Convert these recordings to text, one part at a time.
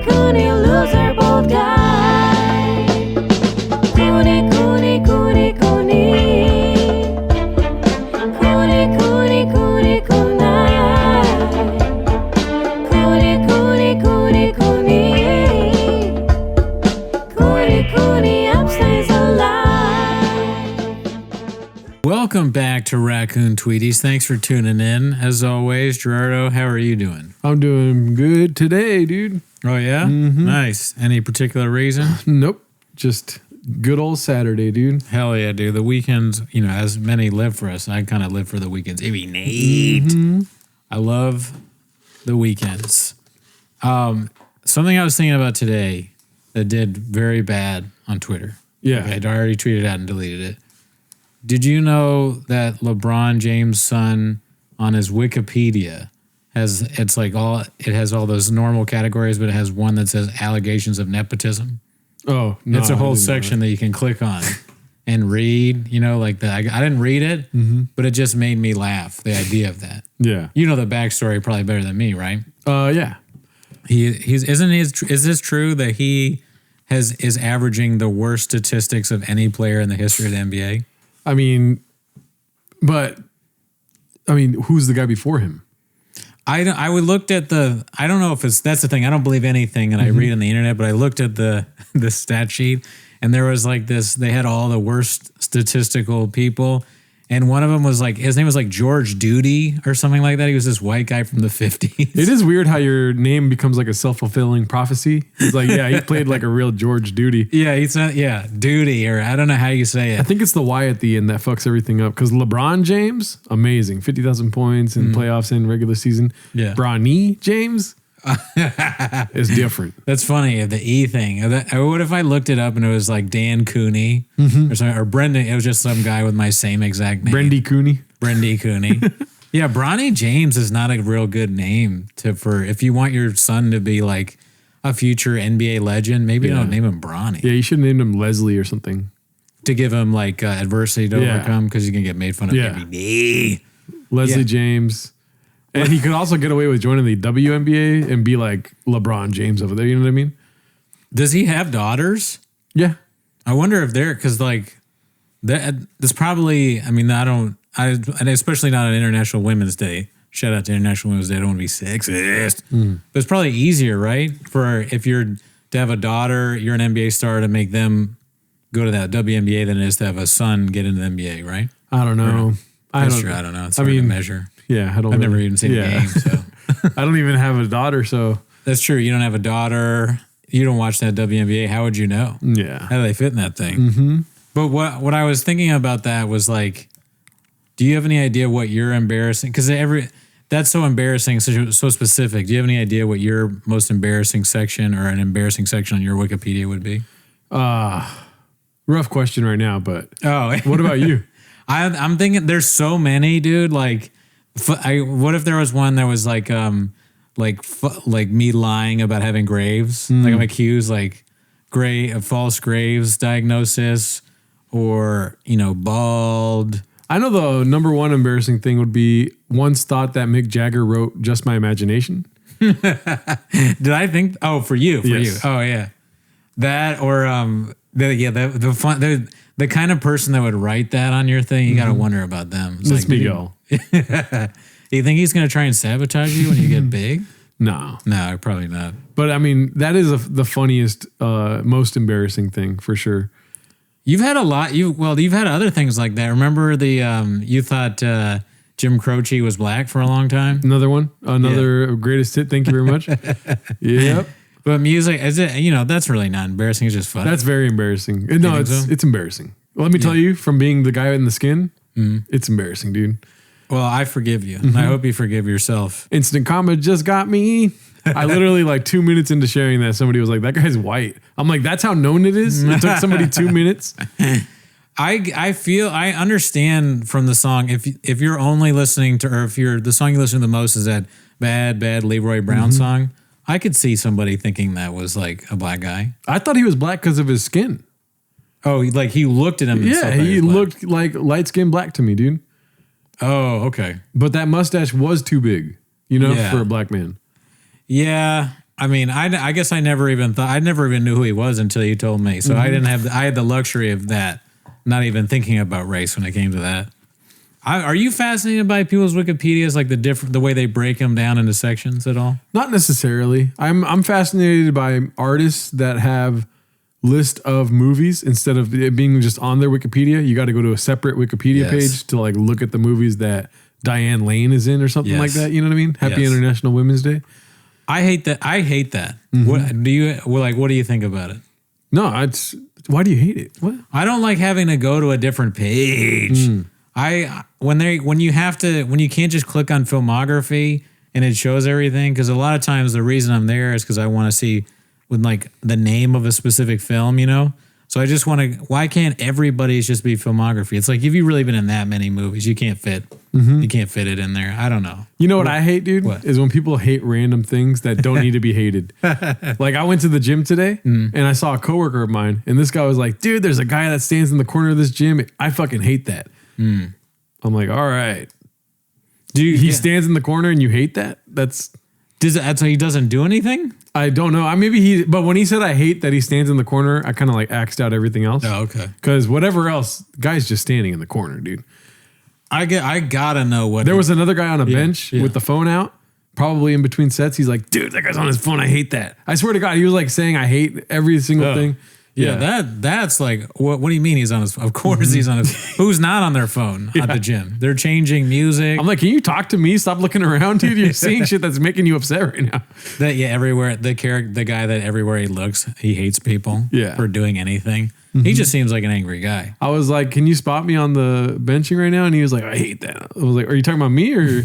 Cooney, loser, bold guy. Cooney, Cooney, Cooney, Cooney. Cooney, Cooney, Cooney, Cooney. Cooney, Cooney, Cooney, Cooney. Cooney, Cooney, upstays alive. Welcome back to Raccoon Tweeties. Thanks for tuning in. As always, Gerardo, how are you doing? I'm doing good today, dude. Oh, yeah? Nice. Any particular reason? Nope. Just good old Saturday, dude. Hell yeah, dude. The weekends, as many live for us, I kind of live for the weekends. Every night. I love the weekends. Something I was thinking about today that did very bad on Twitter. Yeah. I'd already tweeted out and deleted it. Did you know that LeBron James' son on his Wikipedia it has all those normal categories, but it has one that says allegations of nepotism. Oh, no. It's a whole section that you can click on and read, like that. I didn't read it, but it just made me laugh, the idea of that. Yeah. You know the backstory probably better than me, right? Yeah. Is this true that he is averaging the worst statistics of any player in the history of the NBA? I mean, who's the guy before him? I looked at I don't know if that's the thing. I don't believe anything that I read on the internet, but I looked at the stat sheet and there was like this, they had all the worst statistical people. And one of them was his name was George Duty or something like that. He was this white guy from the 50s. It is weird how your name becomes like a self-fulfilling prophecy. It's like, yeah, he played like a real George Duty. Yeah, he's not, Duty, or I don't know how you say it. I think it's the Y at the end that fucks everything up. Because LeBron James, amazing. 50,000 points in playoffs and regular season. Yeah. Bronny James is different. That's funny, the E thing. What if I looked it up and it was like Dan Cooney or something, or Brendan? It was just some guy with my same exact name. Brendy Cooney. Brendy Cooney. Yeah, Bronny James is not a real good name for if you want your son to be like a future NBA legend. Maybe don't name him Bronny. Yeah, you should name him Leslie or something to give him adversity to overcome, because you can get made fun of every day. Leslie James. And he could also get away with joining the WNBA and be like LeBron James over there. You know what I mean? Does he have daughters? Yeah. I wonder if because there's probably, and especially not on International Women's Day. Shout out to International Women's Day. I don't want to be sexist. But it's probably easier, right? If you're to have a daughter, you're an NBA star, to make them go to that WNBA than it is to have a son get into the NBA, right? I don't know. That's true. I don't know. It's hard to measure. Yeah, I've never even seen a game, so. I don't even have a daughter, so. That's true. You don't have a daughter. You don't watch that WNBA. How would you know? Yeah. How do they fit in that thing? But what I was thinking about that was do you have any idea what you're embarrassing? Because that's so embarrassing, so specific. Do you have any idea what your most embarrassing section or an embarrassing section on your Wikipedia would be? Rough question right now, but what about you? I'm thinking there's so many, dude. What if there was one that was like me lying about having graves? Like I'm accused false graves diagnosis, or bald. I know the number one embarrassing thing would be once thought that Mick Jagger wrote Just My Imagination. Did I think? Oh, for you. Oh yeah, that or the fun. The kind of person that would write that on your thing, you got to wonder about them. It's Miguel. Do you think he's going to try and sabotage you when you get big? No, probably not. But that is the funniest, most embarrassing thing for sure. You've had a lot. You've had other things like that. Remember you thought Jim Croce was black for a long time? Another greatest hit. Thank you very much. Yep. But music, that's really not embarrassing. It's just funny. That's very embarrassing. No, it's embarrassing. Let me tell you, from being the guy in the skin, it's embarrassing, dude. Well, I forgive you. And I hope you forgive yourself. Instant karma just got me. I literally 2 minutes into sharing that, somebody was like, that guy's white. I'm like, that's how known it is? It took somebody 2 minutes? I understand from the song, if you're only listening to, or if the song you listen to the most is that Bad Leroy Brown song, I could see somebody thinking that was like a black guy. I thought he was black because of his skin. Oh, he looked at him and yeah, he looked like light-skinned black to me, dude. Oh, okay. But that mustache was too big, for a black man. Yeah, I mean, I guess I never even knew who he was until you told me. So I didn't have, I had the luxury of that, not even thinking about race when it came to that. Are you fascinated by people's Wikipedias, like the way they break them down into sections at all? Not necessarily. I'm fascinated by artists that have list of movies instead of it being just on their Wikipedia. You got to go to a separate Wikipedia page to like look at the movies that Diane Lane is in or something like that. You know what I mean? Happy International Women's Day. I hate that. What do you think about it? No, why do you hate it? What? I don't like having to go to a different page. When you can't just click on filmography and it shows everything, because a lot of times the reason I'm there is because I want to see with like the name of a specific film, you know? So I just want to, why can't everybody's just be filmography? It's like, if you've really been in that many movies, you can't fit it in there. I don't know. You know what I hate, dude? Is when people hate random things that don't need to be hated. Like I went to the gym today and I saw a coworker of mine and this guy was like, dude, there's a guy that stands in the corner of this gym. I fucking hate that. I'm like, all right. He stands in the corner and you hate that? So he doesn't do anything? I don't know. But when he said I hate that he stands in the corner, I kind of like axed out everything else. Oh, okay. Because whatever else, guy's just standing in the corner, dude. I gotta know what. There was another guy on a bench with the phone out, probably in between sets. He's like, dude, that guy's on his phone. I hate that. I swear to God, he was like saying I hate every single thing. Yeah, that's like, what do you mean he's on his phone? Of course he's on his Who's not on their phone at the gym? They're changing music. I'm like, can you talk to me? Stop looking around, dude. You're seeing shit that's making you upset right now. Everywhere, the guy that everywhere he looks, he hates people for doing anything. He just seems like an angry guy. I was like, can you spot me on the benching right now? And he was like, I hate that. I was like, are you talking about me or...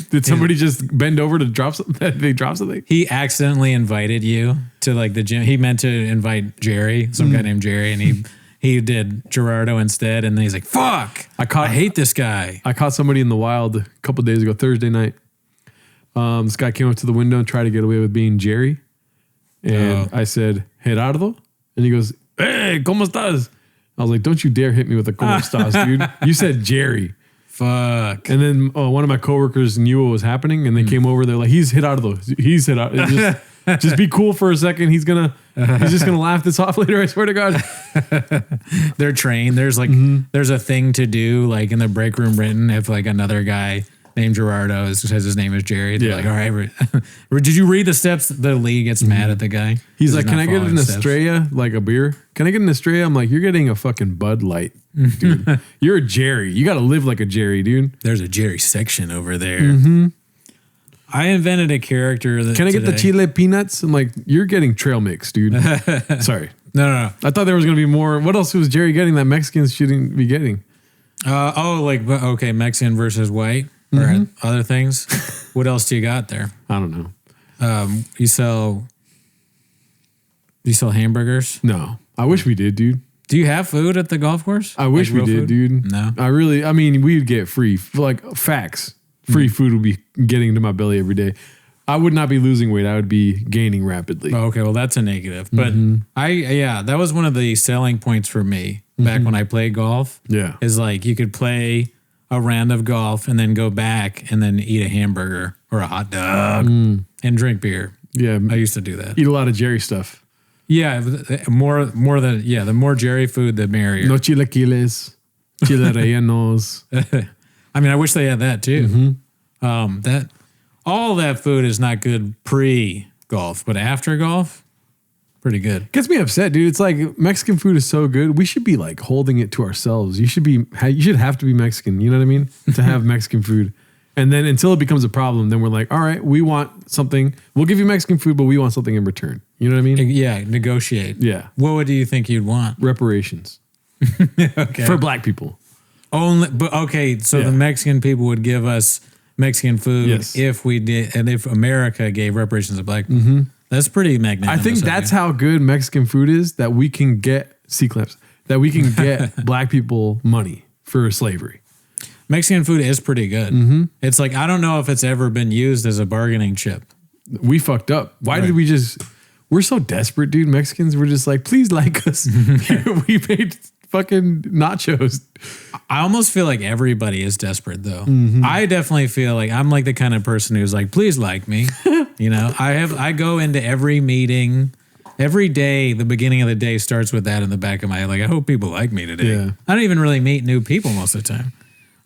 Did somebody just bend over to drop something? They drop something? He accidentally invited you to like the gym. He meant to invite Jerry, some guy named Jerry, and he did Gerardo instead. And then he's like, "Fuck! I hate this guy." I caught somebody in the wild a couple of days ago, Thursday night. This guy came up to the window and tried to get away with being Jerry, and I said, "Gerardo," and he goes, "Hey, cómo estás?" I was like, "Don't you dare hit me with a cómo estás, dude! You said Jerry." Fuck. And then one of my coworkers knew what was happening and they came over. They're like, he's hit out of those. He's hit out. Just be cool for a second. He's just gonna laugh this off later. I swear to God. They're trained. There's like there's a thing to do like in the break room written if like another guy named Gerardo says his name is Jerry. They're like, all right, did you read the steps? The league gets mad at the guy. He's like, can I get an Estrella, like a beer? Can I get an Estrella? I'm like, you're getting a fucking Bud Light, dude. You're a Jerry. You got to live like a Jerry, dude. There's a Jerry section over there. I invented a character that. Can I get the Chile peanuts? I'm like, you're getting trail mix, dude. Sorry. No. I thought there was going to be more. What else was Jerry getting that Mexicans shouldn't be getting? Mexican versus white. Or other things. What else do you got there? I don't know. You sell hamburgers? No. I wish we did, dude. Do you have food at the golf course? I wish we did, food? Dude. No. We'd get free, like facts. Free food would be getting into my belly every day. I would not be losing weight. I would be gaining rapidly. Oh, okay, well, that's a negative. But that was one of the selling points for me back when I played golf. Yeah. Is like you could play a round of golf and then go back and then eat a hamburger or a hot dog and drink beer. Yeah. I used to do that. Eat a lot of Jerry stuff. Yeah. The more Jerry food, the merrier. No chilaquiles, chile rellenos. I mean, I wish they had that too. All that food is not good pre-golf, but after golf, pretty good. Gets me upset, dude. It's like Mexican food is so good. We should be like holding it to ourselves. You should have to be Mexican. You know what I mean? To have Mexican food. And then until it becomes a problem, then we're like, all right, we want something. We'll give you Mexican food, but we want something in return. You know what I mean? Yeah. Negotiate. Yeah. What do you think you'd want? Reparations. Okay. For black people. So the Mexican people would give us Mexican food if we did, and if America gave reparations to black people. That's pretty magnanimous. I think that's how good Mexican food is, that we can get C-clamps, that we can get black people money for slavery. Mexican food is pretty good. It's like, I don't know if it's ever been used as a bargaining chip. We fucked up. Why did we're so desperate, dude. Mexicans were just like, please like us. We paid fucking nachos. I almost feel like everybody is desperate though. Mm-hmm. I definitely feel like I'm like the kind of person who's like, please like me. You know, I go into every meeting, every day, the beginning of the day starts with that in the back of my head. Like, I hope people like me today. Yeah. I don't even really meet new people most of the time.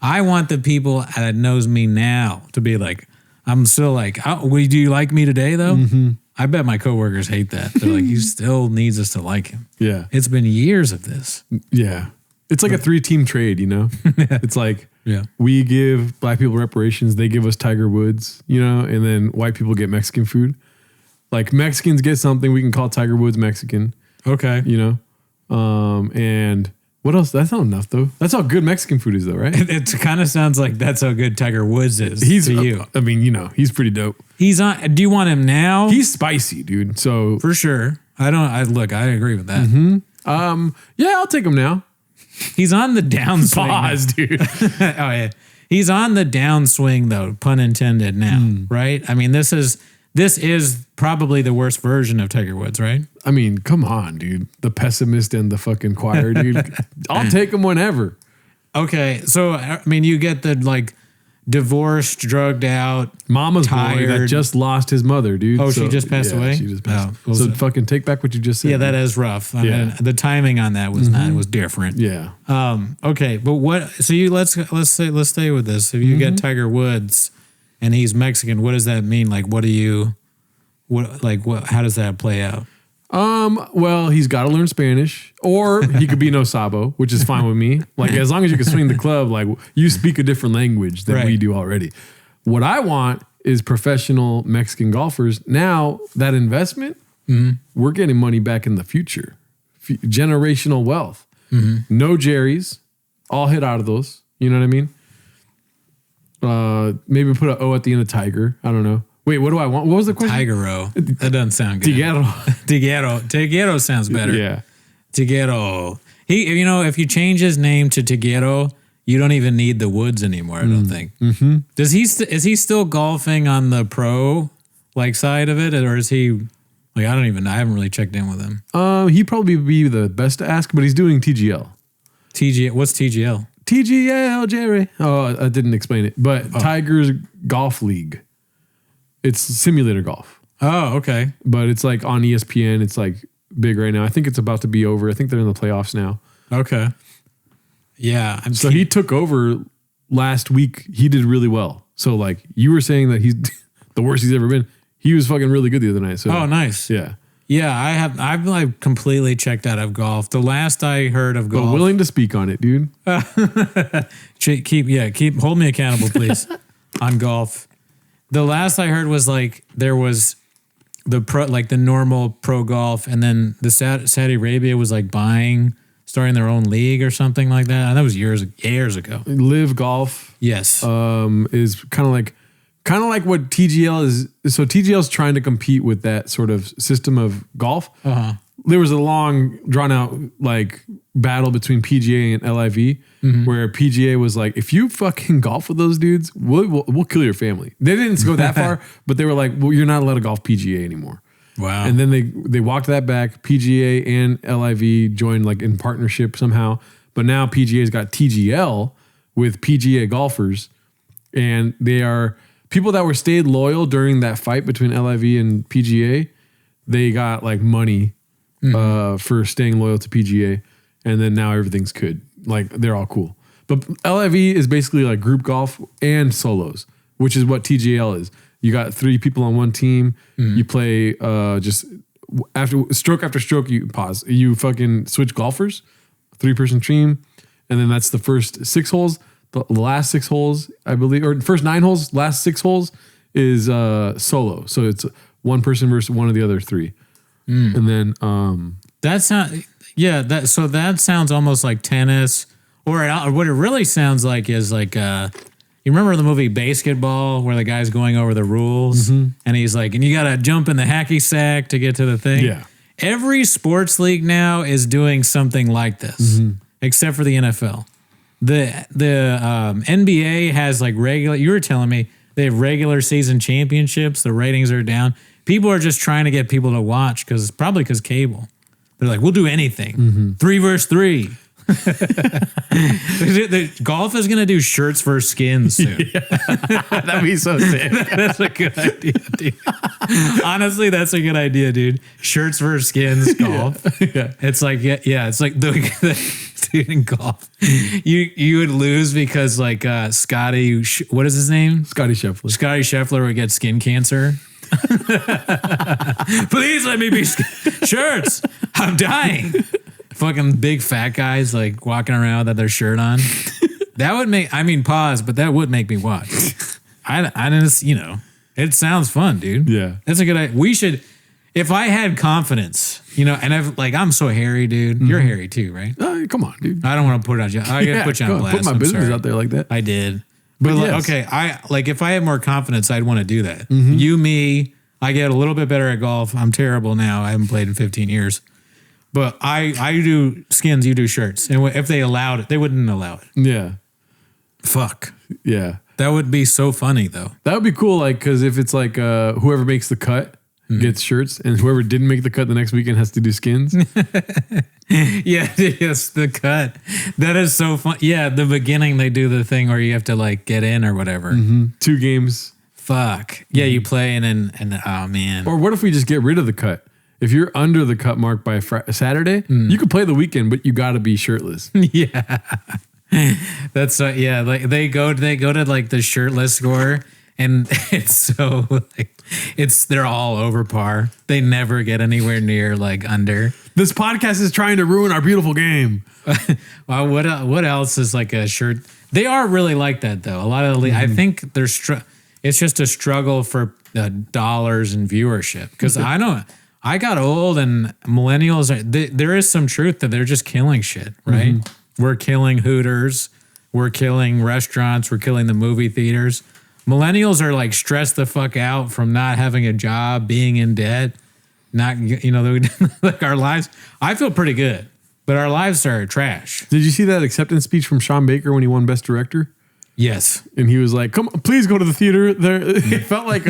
I want the people that knows me now to be like, I'm still like, oh, do you like me today though? Mm-hmm. I bet my coworkers hate that. They're like, he still needs us to like him. Yeah. It's been years of this. Yeah. It's like a 3-team trade, you know? It's like Yeah. we give black people reparations, they give us Tiger Woods, you know, and then white people get Mexican food. Like Mexicans get something, we can call Tiger Woods Mexican, Okay. you know? And what else? That's not enough though. That's how good Mexican food is though, right? It kind of sounds like that's how good Tiger Woods is to you. I mean, you know, he's pretty dope. He's on. Do you want him now? He's spicy, dude. So For sure. I agree with that. yeah, I'll take him now. He's on the downswing. Pause, dude. Oh yeah. He's on the downswing though, pun intended now, right? I mean, this is probably the worst version of Tiger Woods, right? I mean, come on, dude. The pessimist and the fucking choir, dude. I'll take him whenever. Okay. So I mean, you get the like divorced, drugged out, Mama's boy that tired. just lost his mother, dude. Oh, she just passed away? She just passed. Oh, well, so so- fucking take back what you just said. Yeah, that is rough. I Yeah. mean, the timing on that was not, it was different. Yeah. Okay, but what? So let's stay with this. If you get Tiger Woods, and he's Mexican, what does that mean? Like, how does that play out? Well, he's got to learn Spanish, or he could be no sabo, which is fine with me. Like, as long as you can swing the club, like you speak a different language than Right. we do already. What I want is professional Mexican golfers. Now that investment, we're getting money back in the future, generational wealth. No Jerry's, all hit out of those. You know what I mean? Maybe put an O at the end of Tiger. I don't know. Wait, what do I want? What was the question? Tigero. That doesn't sound good. Tiguero. Tiguero sounds better. Yeah. Tiguero. If you change his name to Tiguero, you don't even need the Woods anymore. I don't think. Does is he still golfing on the pro side of it, or is he I don't even know. I haven't really checked in with him. He'd probably be the best to ask, but he's doing TGL. What's TGL? TGL, Jerry. Oh, I didn't explain it, but Tiger's Golf League. It's simulator golf, Oh, okay. but it's like on ESPN. It's like big right now. I think it's about to be over. I think they're in the playoffs now. Okay. Yeah. So he took over last week. He did really well. So like you were saying that he's the worst he's ever been. He was fucking really good the other night. So Oh, nice. yeah. Yeah, I've like completely checked out of golf. The last I heard of golf, But willing to speak on it, dude. hold me accountable, please, on golf. The last I heard was there was the pro, the normal pro golf, and then the Saudi Arabia was starting their own league or something like that. And that was years ago. Live Golf Yes. is kind of like what TGL is. So TGL is trying to compete with that sort of system of golf. There was a long, drawn out battle between PGA and LIV, where PGA was like, if you fucking golf with those dudes, we'll kill your family. They didn't go that far, but they were like, well, you're not allowed to golf PGA anymore. Wow. And then they walked that back. PGA and LIV joined in partnership somehow. But now PGA's got TGL with PGA golfers, and they are people that were stayed loyal during that fight between LIV and PGA. They got money for staying loyal to PGA, and then now everything's good. They're all cool. But LIV is basically group golf and solos, which is what TGL is. You got 3 people on one team. You play just after stroke. You pause. You fucking switch golfers, 3-person team, and then that's the first 6 holes. The last 6 holes, I believe, or first 9 holes, last 6 holes is solo. So it's one person versus one of the other 3. And then that sounds almost like tennis, or what it really sounds like is you remember the movie Basketball where the guy's going over the rules and he's and you got to jump in the hacky sack to get to the thing. Yeah. Every sports league now is doing something like this, except for the NFL. The NBA has regular. You were telling me they have regular season championships. The ratings are down. People are just trying to get people to watch because cable. They're like, we'll do anything. 3 versus 3. Golf is gonna do shirts versus skins soon. That'd be so sick. That's a good idea, dude. Honestly, that's a good idea, dude. Shirts versus skins, golf. Yeah. It's like it's like dude in golf. You would lose because like Scotty, what is his name? Scotty Scheffler. Scotty Scheffler would get skin cancer. Please let me be shirts. I'm dying. Fucking big fat guys like walking around without their shirt on. That would make, I mean, pause, but that would make me watch. I just, it sounds fun, dude. Yeah. That's a good idea. We should, if I had confidence, and I'm so hairy, dude. You're hairy too, right? Come on, dude. I don't want to put it on you. I gotta put you on blast. Put my I'm business sorry. out there like that. I did. But yes. okay, if I had more confidence, I'd want to do that. You, me, I get a little bit better at golf. I'm terrible now. I haven't played in 15 years. But I do skins, you do shirts. And if they allowed it, they wouldn't allow it. Yeah. Fuck. Yeah. That would be so funny though. That would be cool, like, because if it's like whoever makes the cut gets shirts, and whoever didn't make the cut the next weekend has to do skins. Yeah, yes, the cut. That is so fun. Yeah, the beginning they do the thing where you have to like get in or whatever. 2 games. Fuck. Yeah, you play and oh man. Or what if we just get rid of the cut? If you're under the cut mark by Saturday, you can play the weekend, but you got to be shirtless. Yeah. That's like they go to like the shirtless score, and it's so like they're all over par. They never get anywhere near like under. This podcast is trying to ruin our beautiful game. Well, what else is like a shirt? They are really like that though. A lot of I think there's it's just a struggle for dollars and viewership, because I know I got old and millennials there is some truth that they're just killing shit, right? We're killing Hooters, we're killing restaurants, we're killing the movie theaters. Millennials are like stressed the fuck out from not having a job, being in debt, not like our lives. I feel pretty good, but our lives are trash. Did you see that acceptance speech from Sean Baker when he won Best Director? Yes. And he was like, "Come on, please go to the theater." There, it felt like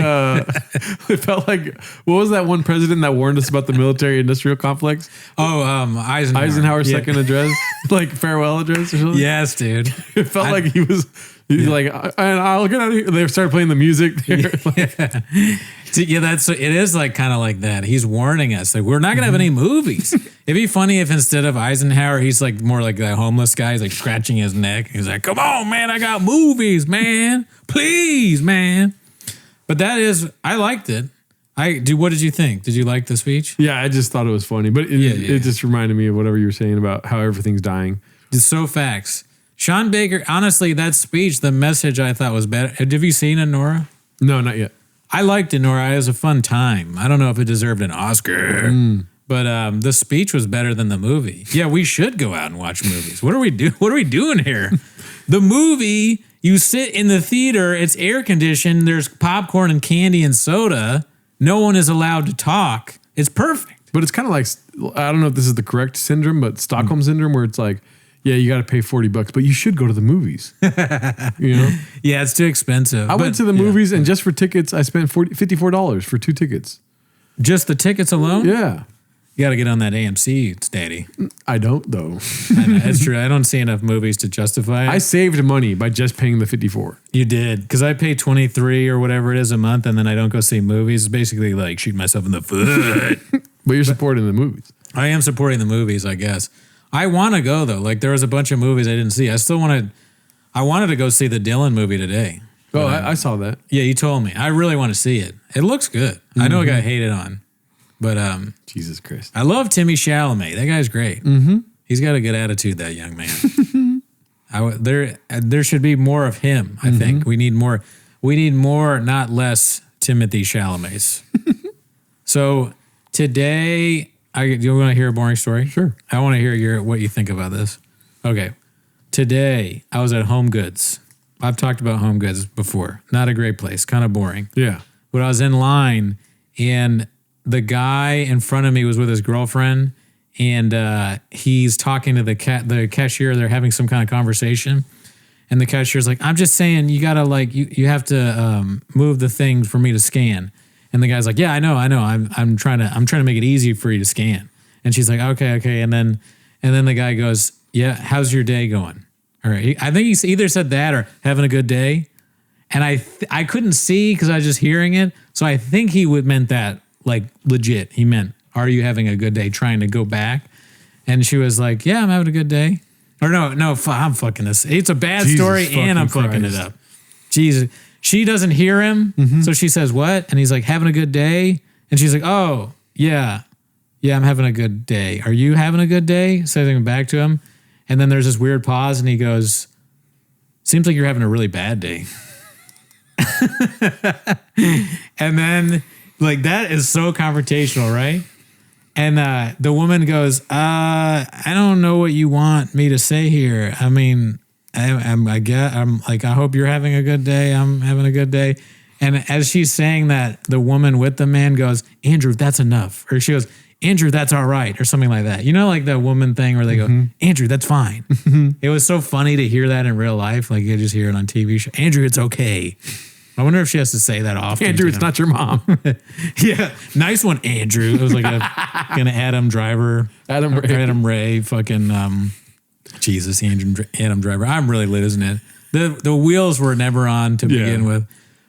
what was that one president that warned us about the military-industrial complex? Oh, Eisenhower. Eisenhower's second address, like farewell address or something. Yes, dude. It felt like he was like, "And I'll get out of here." They started playing the music. Yeah, it is like kind of like that. He's warning us like we're not gonna have any movies. It'd be funny if instead of Eisenhower, he's like more like that homeless guy. He's like scratching his neck. He's like, "Come on, man, I got movies, man. Please, man." But I liked it. What did you think? Did you like the speech? Yeah, I just thought it was funny, but it just reminded me of whatever you were saying about how everything's dying. It's so facts. Sean Baker, honestly, that speech, the message I thought was better. Have you seen it, Nora? No, not yet. I liked it, Nora. It was a fun time. I don't know if it deserved an Oscar, but the speech was better than the movie. Yeah, we should go out and watch movies. What are we doing here? The movie, you sit in the theater, it's air conditioned, there's popcorn and candy and soda. No one is allowed to talk. It's perfect. But it's kind of like, I don't know if this is the correct syndrome, but Stockholm syndrome, where it's like, yeah, you got to pay $40, but you should go to the movies. Yeah, it's too expensive. I went to the movies, and just for tickets, I spent $54 for 2 tickets. Just the tickets alone? Yeah. You got to get on that AMC, Daddy. I don't, though. I know, that's true. I don't see enough movies to justify it. I saved money by just paying the $54. You did, because I pay $23 or whatever it is a month, and then I don't go see movies. It's basically like shooting myself in the foot. But you're supporting the movies. I am supporting the movies, I guess. I want to go though. Like there was a bunch of movies I didn't see. I wanted to go see the Dylan movie today. Oh, I saw that. Yeah, you told me. I really want to see it. It looks good. I know it got hated on, but Jesus Christ. I love Timmy Chalamet. That guy's great. He's got a good attitude. That young man. There should be more of him. I think we need more. We need more, not less, Timothy Chalamets. So today. Do you want to hear a boring story? Sure. I want to hear what you think about this. Okay. Today, I was at HomeGoods. I've talked about HomeGoods before. Not a great place. Kind of boring. Yeah. But I was in line, and the guy in front of me was with his girlfriend, and he's talking to the cashier. They're having some kind of conversation. And the cashier's like, "I'm just saying, you got to like, you have to move the thing for me to scan." And the guy's like, "Yeah, I know. I'm trying to make it easy for you to scan." And she's like, "Okay." And then the guy goes, yeah, how's your day going? All right. I think he either said that or having a good day. And I couldn't see because I was just hearing it. So I think he meant that like legit. He meant, are you having a good day? Trying to go back. And she was like, yeah, I'm having a good day. Or no, I'm fucking this. It's a bad Jesus story and I'm fucking it up. Jesus. She doesn't hear him. So she says, what? And he's like, having a good day. And she's like, oh, yeah. Yeah, I'm having a good day. Are you having a good day? Says something back to him. And then there's this weird pause and he goes, seems like you're having a really bad day. And then like that is so confrontational, right? And the woman goes, I don't know what you want me to say here. I mean, I'm like, I hope you're having a good day. I'm having a good day. And as she's saying that, the woman with the man goes, Andrew, that's enough. Or she goes, Andrew, that's all right. Or something like that. You know, like that woman thing where they go, Andrew, that's fine. It was so funny to hear that in real life. Like you just hear it on TV show. Andrew, it's okay. I wonder if she has to say that often. Andrew, it's not your mom. Yeah. Nice one, Andrew. It was like an Adam Driver. Adam Ray. Fucking, Jesus, Adam Driver. I'm really lit, isn't it? The wheels were never on to begin with.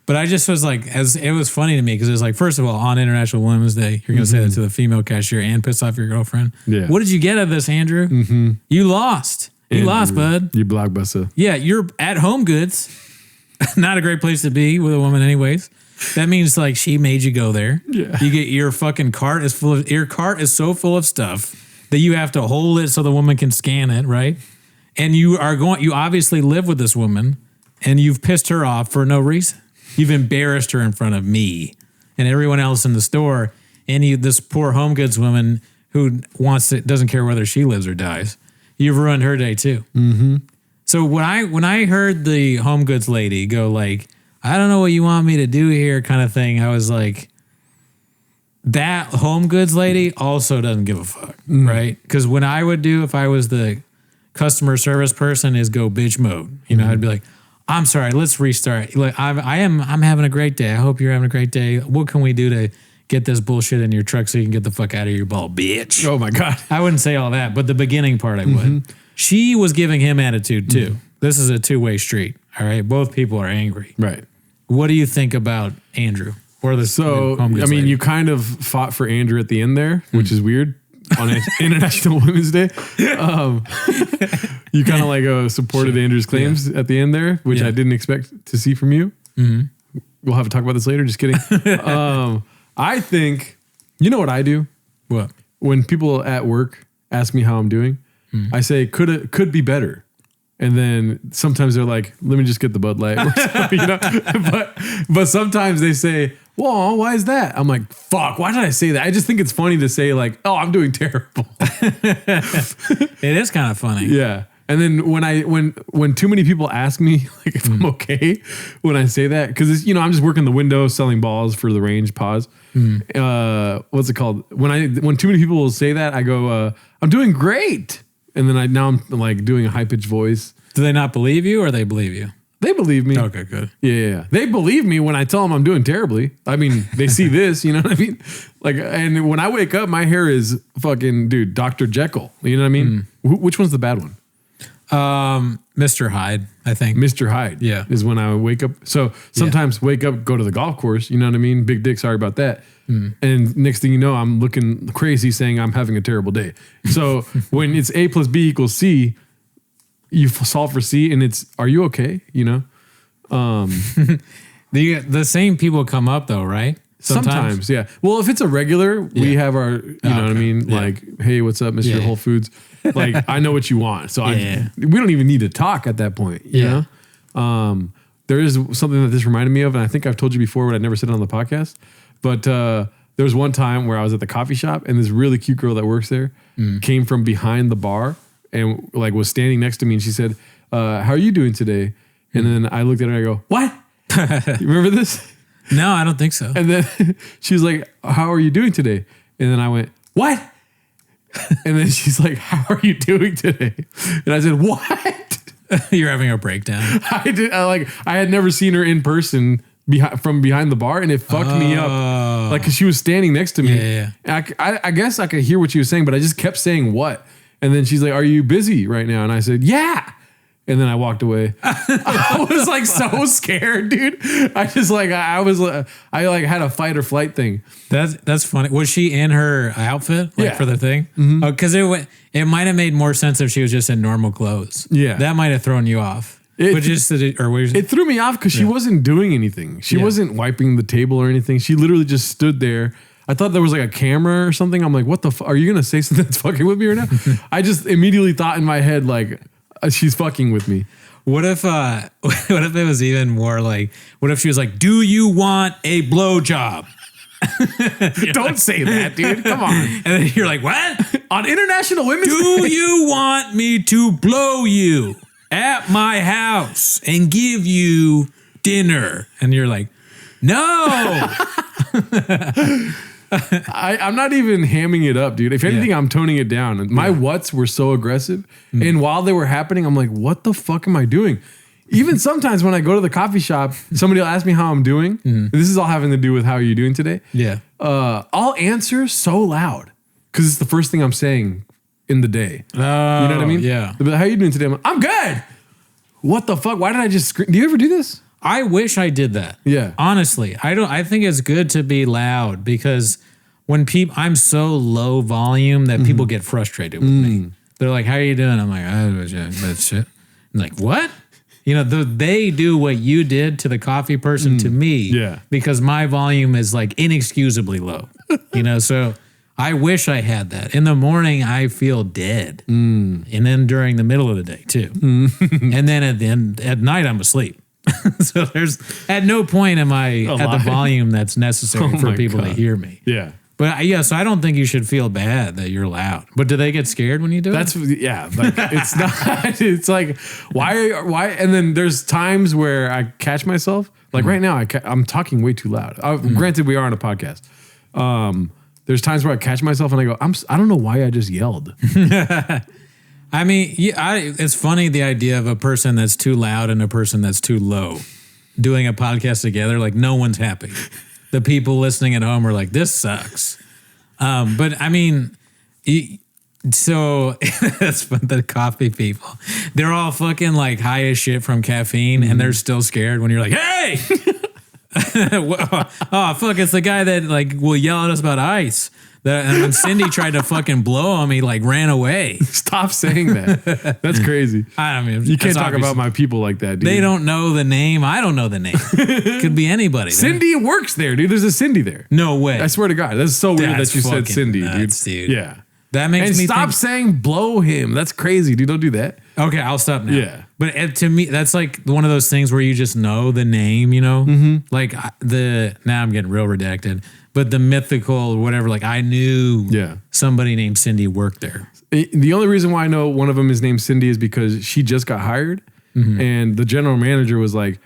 But I just was like, it was funny to me because it was like, first of all, on International Women's Day, you're going to say that to the female cashier and piss off your girlfriend. Yeah. What did you get out of this, Andrew? You lost. You lost, bud. You blockbuster. Yeah, you're at HomeGoods. Not a great place to be with a woman anyways. That means like she made you go there. Yeah. You get your fucking cart is so full of stuff that you have to hold it so the woman can scan it, right? And you obviously live with this woman and you've pissed her off for no reason. You've embarrassed her in front of me and everyone else in the store. And this poor HomeGoods woman who doesn't care whether she lives or dies. You've ruined her day too. So when I heard the HomeGoods lady go like, I don't know what you want me to do here kind of thing, I was like, that HomeGoods lady also doesn't give a fuck, right? Because when I would do, if I was the customer service person, is go bitch mode. You know, I'd be like, I'm sorry, let's restart. Like I'm having a great day. I hope you're having a great day. What can we do to get this bullshit in your truck so you can get the fuck out of your ball, bitch? Oh my God. I wouldn't say all that, but the beginning part I would. She was giving him attitude too. This is a two-way street. All right. Both people are angry. Right. What do you think about Andrew? Or you kind of fought for Andrew at the end there, which is weird on International Women's Day. You kind of like supported Andrew's claims at the end there, which I didn't expect to see from you. We'll have to talk about this later. Just kidding. I think, you know what I do? What? When people at work ask me how I'm doing, I say, could be better. And then sometimes they're like, let me just get the Bud Light. You know? But sometimes they say, well, why is that? I'm like, fuck, why did I say that? I just think it's funny to say like, oh, I'm doing terrible. It is kind of funny. Yeah. And then when too many people ask me like if I'm okay when I say that, because I'm just working the window selling balls for the range pause. What's it called? When too many people will say that, I go, I'm doing great. And then I'm like doing a high pitched voice. Do they not believe you or they believe you? They believe me. Okay, good. Yeah. They believe me when I tell them I'm doing terribly. I mean, they see this, you know what I mean? Like, and when I wake up, my hair is fucking, dude, Dr. Jekyll. You know what I mean? Which one's the bad one? Mr. Hyde, I think. Mr. Hyde. Yeah. Is when I wake up. So sometimes wake up, go to the golf course. You know what I mean? Big dick, sorry about that. And next thing you know, I'm looking crazy saying I'm having a terrible day. So when it's A plus B equals C, you solve for C and it's, are you okay? You know? The same people come up though, right? Sometimes, yeah. Well, if it's a regular, we have our, you know what I mean? Yeah. Like, hey, what's up, Mr. Whole Foods? Like, I know what you want. So we don't even need to talk at that point. You know? There is something that this reminded me of, and I think I've told you before, but I never said it on the podcast. But there was one time where I was at the coffee shop and this really cute girl that works there came from behind the bar and like was standing next to me and she said, how are you doing today? And then I looked at her and I go, what? You remember this? No, I don't think so. And then she was like, how are you doing today? And then I went, what? And then she's like, how are you doing today? And I said, what? You're having a breakdown. I had never seen her in person from behind the bar, and it fucked me up. Like, cause she was standing next to me. Yeah. I guess I could hear what she was saying, but I just kept saying what. And then she's like, "Are you busy right now?" And I said, "Yeah." And then I walked away. I was like so scared, dude. I just like I had a fight or flight thing. That's funny. Was she in her outfit for the thing? Mm-hmm. Oh, because it might have made more sense if she was just in normal clothes. Yeah, that might have thrown you off. It threw me off because she wasn't doing anything. She wasn't wiping the table or anything. She literally just stood there. I thought there was like a camera or something. I'm like, what the fuck? Are you going to say something that's fucking with me right now? I just immediately thought in my head, like, she's fucking with me. What if it was even more like, what if she was like, "Do you want a blowjob?" Don't say that, dude. Come on. And then you're like, "What? On International Women's Do Day? you want me to blow you at my house and give you dinner?" And you're like, "No." I'm not even hamming it up, dude. If anything, I'm toning it down. My whats were so aggressive. And while they were happening, I'm like, what the fuck am I doing? Even sometimes when I go to the coffee shop, somebody will ask me how I'm doing. This is all having to do with how are you doing today? Yeah. I'll answer so loud because it's the first thing I'm saying in the day. You know what I mean? Yeah. They'll be like, "How are you doing today?" I'm like, "I'm good." What the fuck? Why did I just scream? Do you ever do this? I wish I did that. Yeah. Honestly, I think it's good to be loud because when I'm so low volume that people get frustrated with me. They're like, "How are you doing?" I'm like, "That's shit." I'm like, "What?" You know, they do what you did to the coffee person to me because my volume is like inexcusably low. You know, so I wish I had that. In the morning, I feel dead. And then during the middle of the day too. And then at night, I'm asleep. So there's at no point am I at the volume that's necessary for people to hear me. Yeah. But so I don't think you should feel bad that you're loud. But do they get scared when you do it? Like it's not. It's like why? And then there's times where I catch myself. Like right now, I'm talking way too loud. Granted, we are on a podcast. There's times where I catch myself and I go, I don't know why I just yelled. I mean, it's funny the idea of a person that's too loud and a person that's too low doing a podcast together. Like no one's happy. The people listening at home are like, "This sucks." But I mean, so that's the coffee people. They're all fucking like high as shit from caffeine, and they're still scared when you're like, "Hey!" Oh fuck! It's the guy that like will yell at us about ice. And when Cindy tried to fucking blow him, he like ran away. Stop saying that. That's crazy. I mean, you can't talk about my people like that, dude. They don't know the name. I don't know the name. Could be anybody. Cindy works there, dude. There's a Cindy there. No way. I swear to God. That's so weird that you said Cindy, nuts, dude. Yeah. That makes me stop saying blow him. That's crazy, dude. Don't do that. Okay, I'll stop now. Yeah. But to me, that's like one of those things where you just know the name, you know? Like now I'm getting real redacted. But the mythical whatever, like I knew somebody named Cindy worked there. The only reason why I know one of them is named Cindy is because she just got hired. And the general manager was like,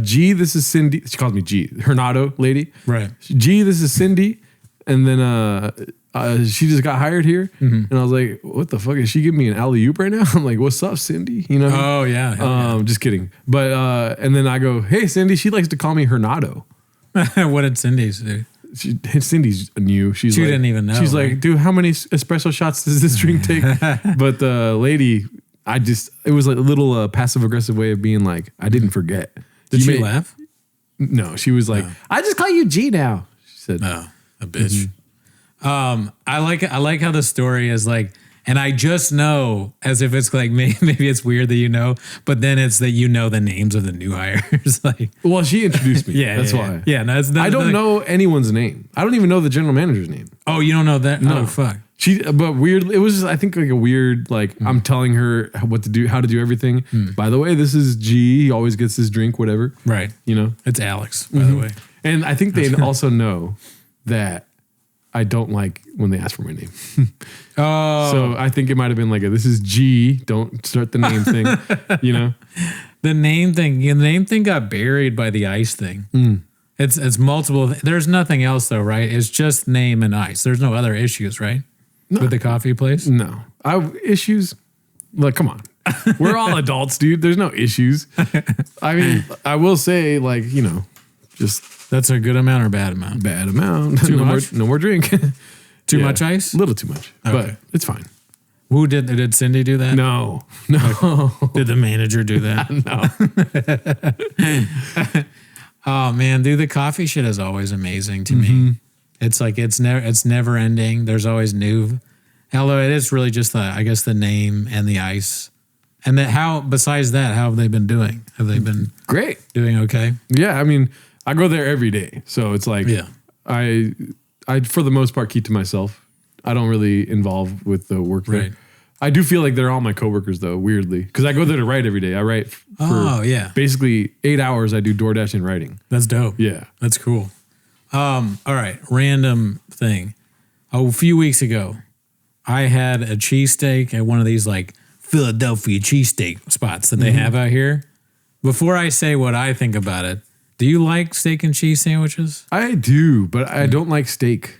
G, this is Cindy. She calls me G, Hernado lady. Right. G, this is Cindy. And then she just got hired here. And I was like, what the fuck? Is she giving me an alley-oop right now? I'm like, what's up, Cindy? You know? Oh, yeah. Just kidding. But, and then I go, hey, Cindy. She likes to call me Hernado. What did Cindy do? Cindy's new. She didn't even know. She's like, dude, how many espresso shots does this drink take? But the lady, it was like a little passive aggressive way of being like, I didn't forget. Did she laugh? No, she was like, I just call you G now. She said, "Oh, a bitch." I like how the story is like, and I just know as if it's like maybe it's weird that you know, but then it's that you know the names of the new hires. Like, well, she introduced me. That's why. Yeah, no, I don't know anyone's name. I don't even know the general manager's name. Oh, you don't know that? No, oh, fuck. But weird. It was just, I think like a weird like I'm telling her what to do, how to do everything. By the way, this is G. He always gets his drink, whatever. Right. You know, it's Alex. By the way, and I think they also know that I don't like when they ask for my name. So I think it might have been like this is G. Don't start the name thing. You know, the name thing got buried by the ice thing. It's multiple. There's nothing else though, right? It's just name and ice. There's no other issues, right? No. With the coffee place? No. Issues? Like, come on. We're all adults, dude. There's no issues. I mean, I will say, like, you know, just... That's a good amount or bad amount? Bad amount. Too much? No more drink. Too much ice? A little too much. Okay. But it's fine. Who did Cindy do that? No. Did the manager do that? No. Oh man, dude, the coffee shit is always amazing to me. It's like it's never ending. There's always new. Although it is really just the name and the ice. And besides that, how have they been doing? Have they been Great. doing okay? Yeah, I mean, I go there every day. So it's like I for the most part keep to myself. I don't really involve with the work there. Right. I do feel like they're all my coworkers though, weirdly. Because I go there to write every day. I write for basically 8 hours. I do DoorDash and writing. That's dope. Yeah. That's cool. All right, random thing. A few weeks ago, I had a cheesesteak at one of these like Philadelphia cheesesteak spots that they have out here. Before I say what I think about it, do you like steak and cheese sandwiches? I do, but I don't like steak.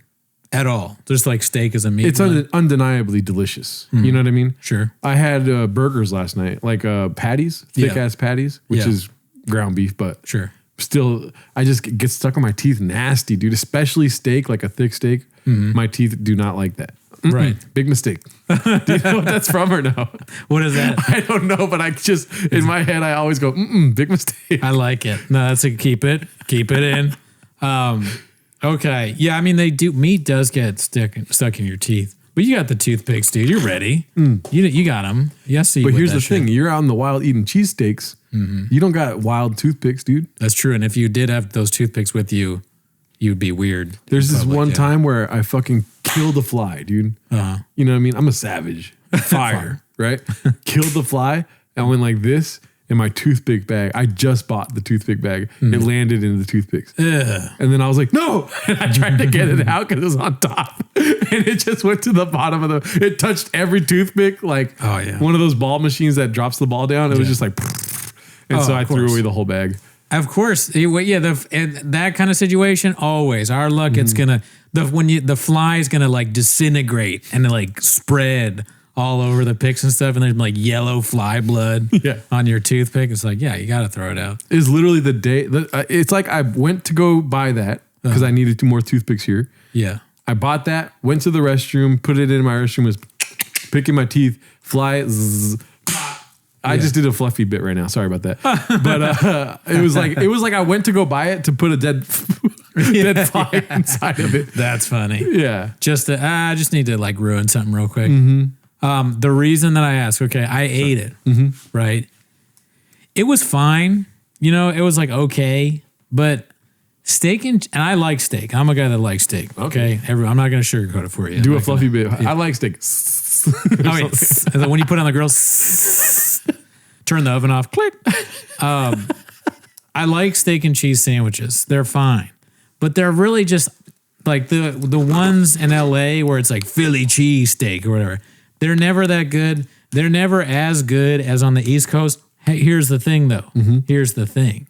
At all. Just like steak as a meat. It's undeniably delicious. You know what I mean? Sure. I had burgers last night, like patties, thick ass patties, which is ground beef, but Sure. still, I just get stuck on my teeth nasty, dude. Especially steak, like a thick steak. My teeth do not like that. Right. Big mistake. Do you know what that's from or no? What is that? I don't know, but I just, in my head, I always go, big mistake. I like it. No, that's a keep it in. Okay. Yeah, I mean, meat does get stuck in your teeth. But you got the toothpicks, dude. You're ready. You got them. Yes. But here's the thing. You're out in the wild eating cheesesteaks. You don't got wild toothpicks, dude. That's true. And if you did have those toothpicks with you, you'd be weird. There's this one time where I fucking killed a fly, dude. You know what I mean? I'm a savage. Fire, right? Killed the fly and went like this in my toothpick bag. I just bought the toothpick bag. It landed into the toothpicks. Ugh. And then I was like, no. And I tried to get it out because it was on top. And it just went to the bottom of it touched every toothpick, like one of those ball machines that drops the ball down. It was just like, and so I threw away the whole bag. Of course. Yeah, that kind of situation, always. Our luck, it's gonna the fly is gonna like disintegrate and like spread all over the picks and stuff, and there's like yellow fly blood on your toothpick. It's like, you gotta throw it out. It's literally the day it's like I went to go buy that because I needed 2 more toothpicks here. Yeah. I bought that, went to the restroom, put it in my restroom, was picking my teeth, fly. I just did a fluffy bit right now. Sorry about that. But it was like I went to go buy it to put a dead fly inside of it. That's funny. Yeah. I just need to like ruin something real quick. The reason that I asked, I ate it, right? It was fine. You know, it was like okay, but steak and I like steak. I'm a guy that likes steak. Okay. I'm not going to sugarcoat it for you. Do a fluffy bit. I like steak. When you put it on the grill, turn the oven off, click. I like steak and cheese sandwiches. They're fine. But they're really just like the ones in LA where it's like Philly cheese steak or whatever. They're never that good. They're never as good as on the East Coast. Hey, here's the thing though. Here's the thing.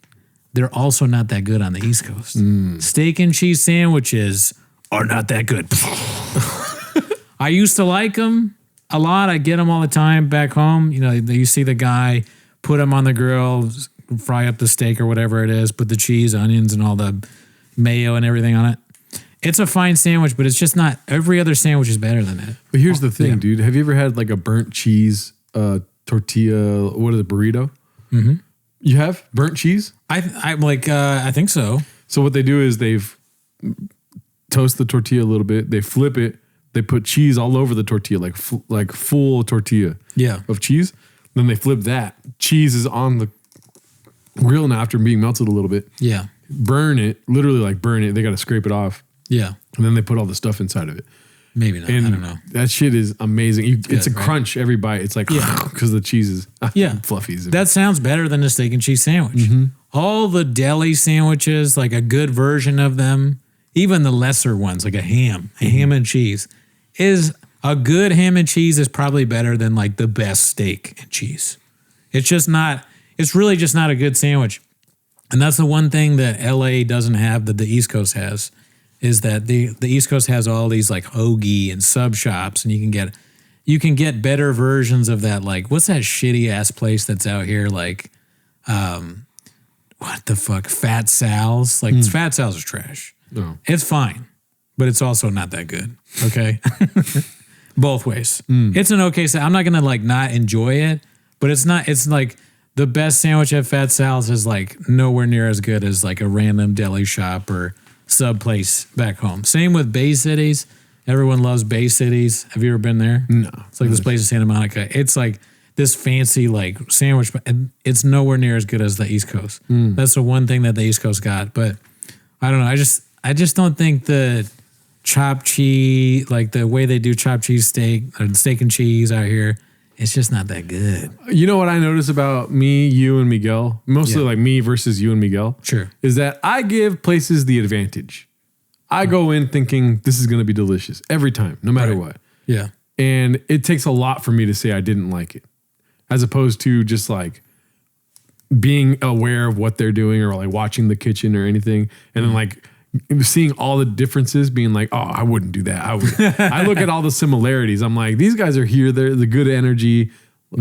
They're also not that good on the East Coast. Steak and cheese sandwiches are not that good. I used to like them a lot. I get them all the time back home. You know, you see the guy put them on the grill, fry up the steak or whatever it is, put the cheese, onions, and all the mayo and everything on it. It's a fine sandwich, but it's just not. Every other sandwich is better than it. But here's the thing, dude. Have you ever had like a burnt cheese tortilla? What is it, burrito? You have burnt cheese? I think so. So what they do is they've toast the tortilla a little bit. They flip it. They put cheese all over the tortilla, like full tortilla of cheese. Then they flip that. Cheese is on the grill now after being melted a little bit. Yeah. Burn it, literally like burn it. They got to scrape it off. Yeah. And then they put all the stuff inside of it. Maybe not. And I don't know. That shit is amazing. It's a crunch every bite. It's like, because the cheese is fluffies. That sounds better than a steak and cheese sandwich. All the deli sandwiches, like a good version of them, even the lesser ones, like a ham and cheese, is a good ham and cheese is probably better than like the best steak and cheese. It's really just not a good sandwich. And that's the one thing that LA doesn't have that the East Coast has, is that the East Coast has all these like hoagie and sub shops, and you can get better versions of that. Like, what's that shitty ass place that's out here? Like, what the fuck? Fat Sal's. Like, Fat Sal's is trash. No. It's fine, but it's also not that good. Okay. Both ways. It's an okay sandwich. I'm not gonna like not enjoy it, but it's not. It's like the best sandwich at Fat Sal's is like nowhere near as good as like a random deli shop or sub place back home. Same with Bay Cities. Everyone loves Bay Cities. Have you ever been there? No. It's like this place in Santa Monica. It's like this fancy like sandwich, but it's nowhere near as good as the East Coast. That's the one thing that the East Coast got. But I don't know. I just don't think the chopped cheese, like the way they do chopped cheese steak or steak and cheese out here, it's just not that good. You know what I notice about me, you, and Miguel? Mostly like me versus you and Miguel. Sure. Is that I give places the advantage. I go in thinking this is going to be delicious every time, no matter what. Yeah. And it takes a lot for me to say I didn't like it, as opposed to just like being aware of what they're doing or like watching the kitchen or anything. And then like seeing all the differences, being like, oh, I wouldn't do that. I would. I look at all the similarities. I'm like, these guys are here. They're the good energy.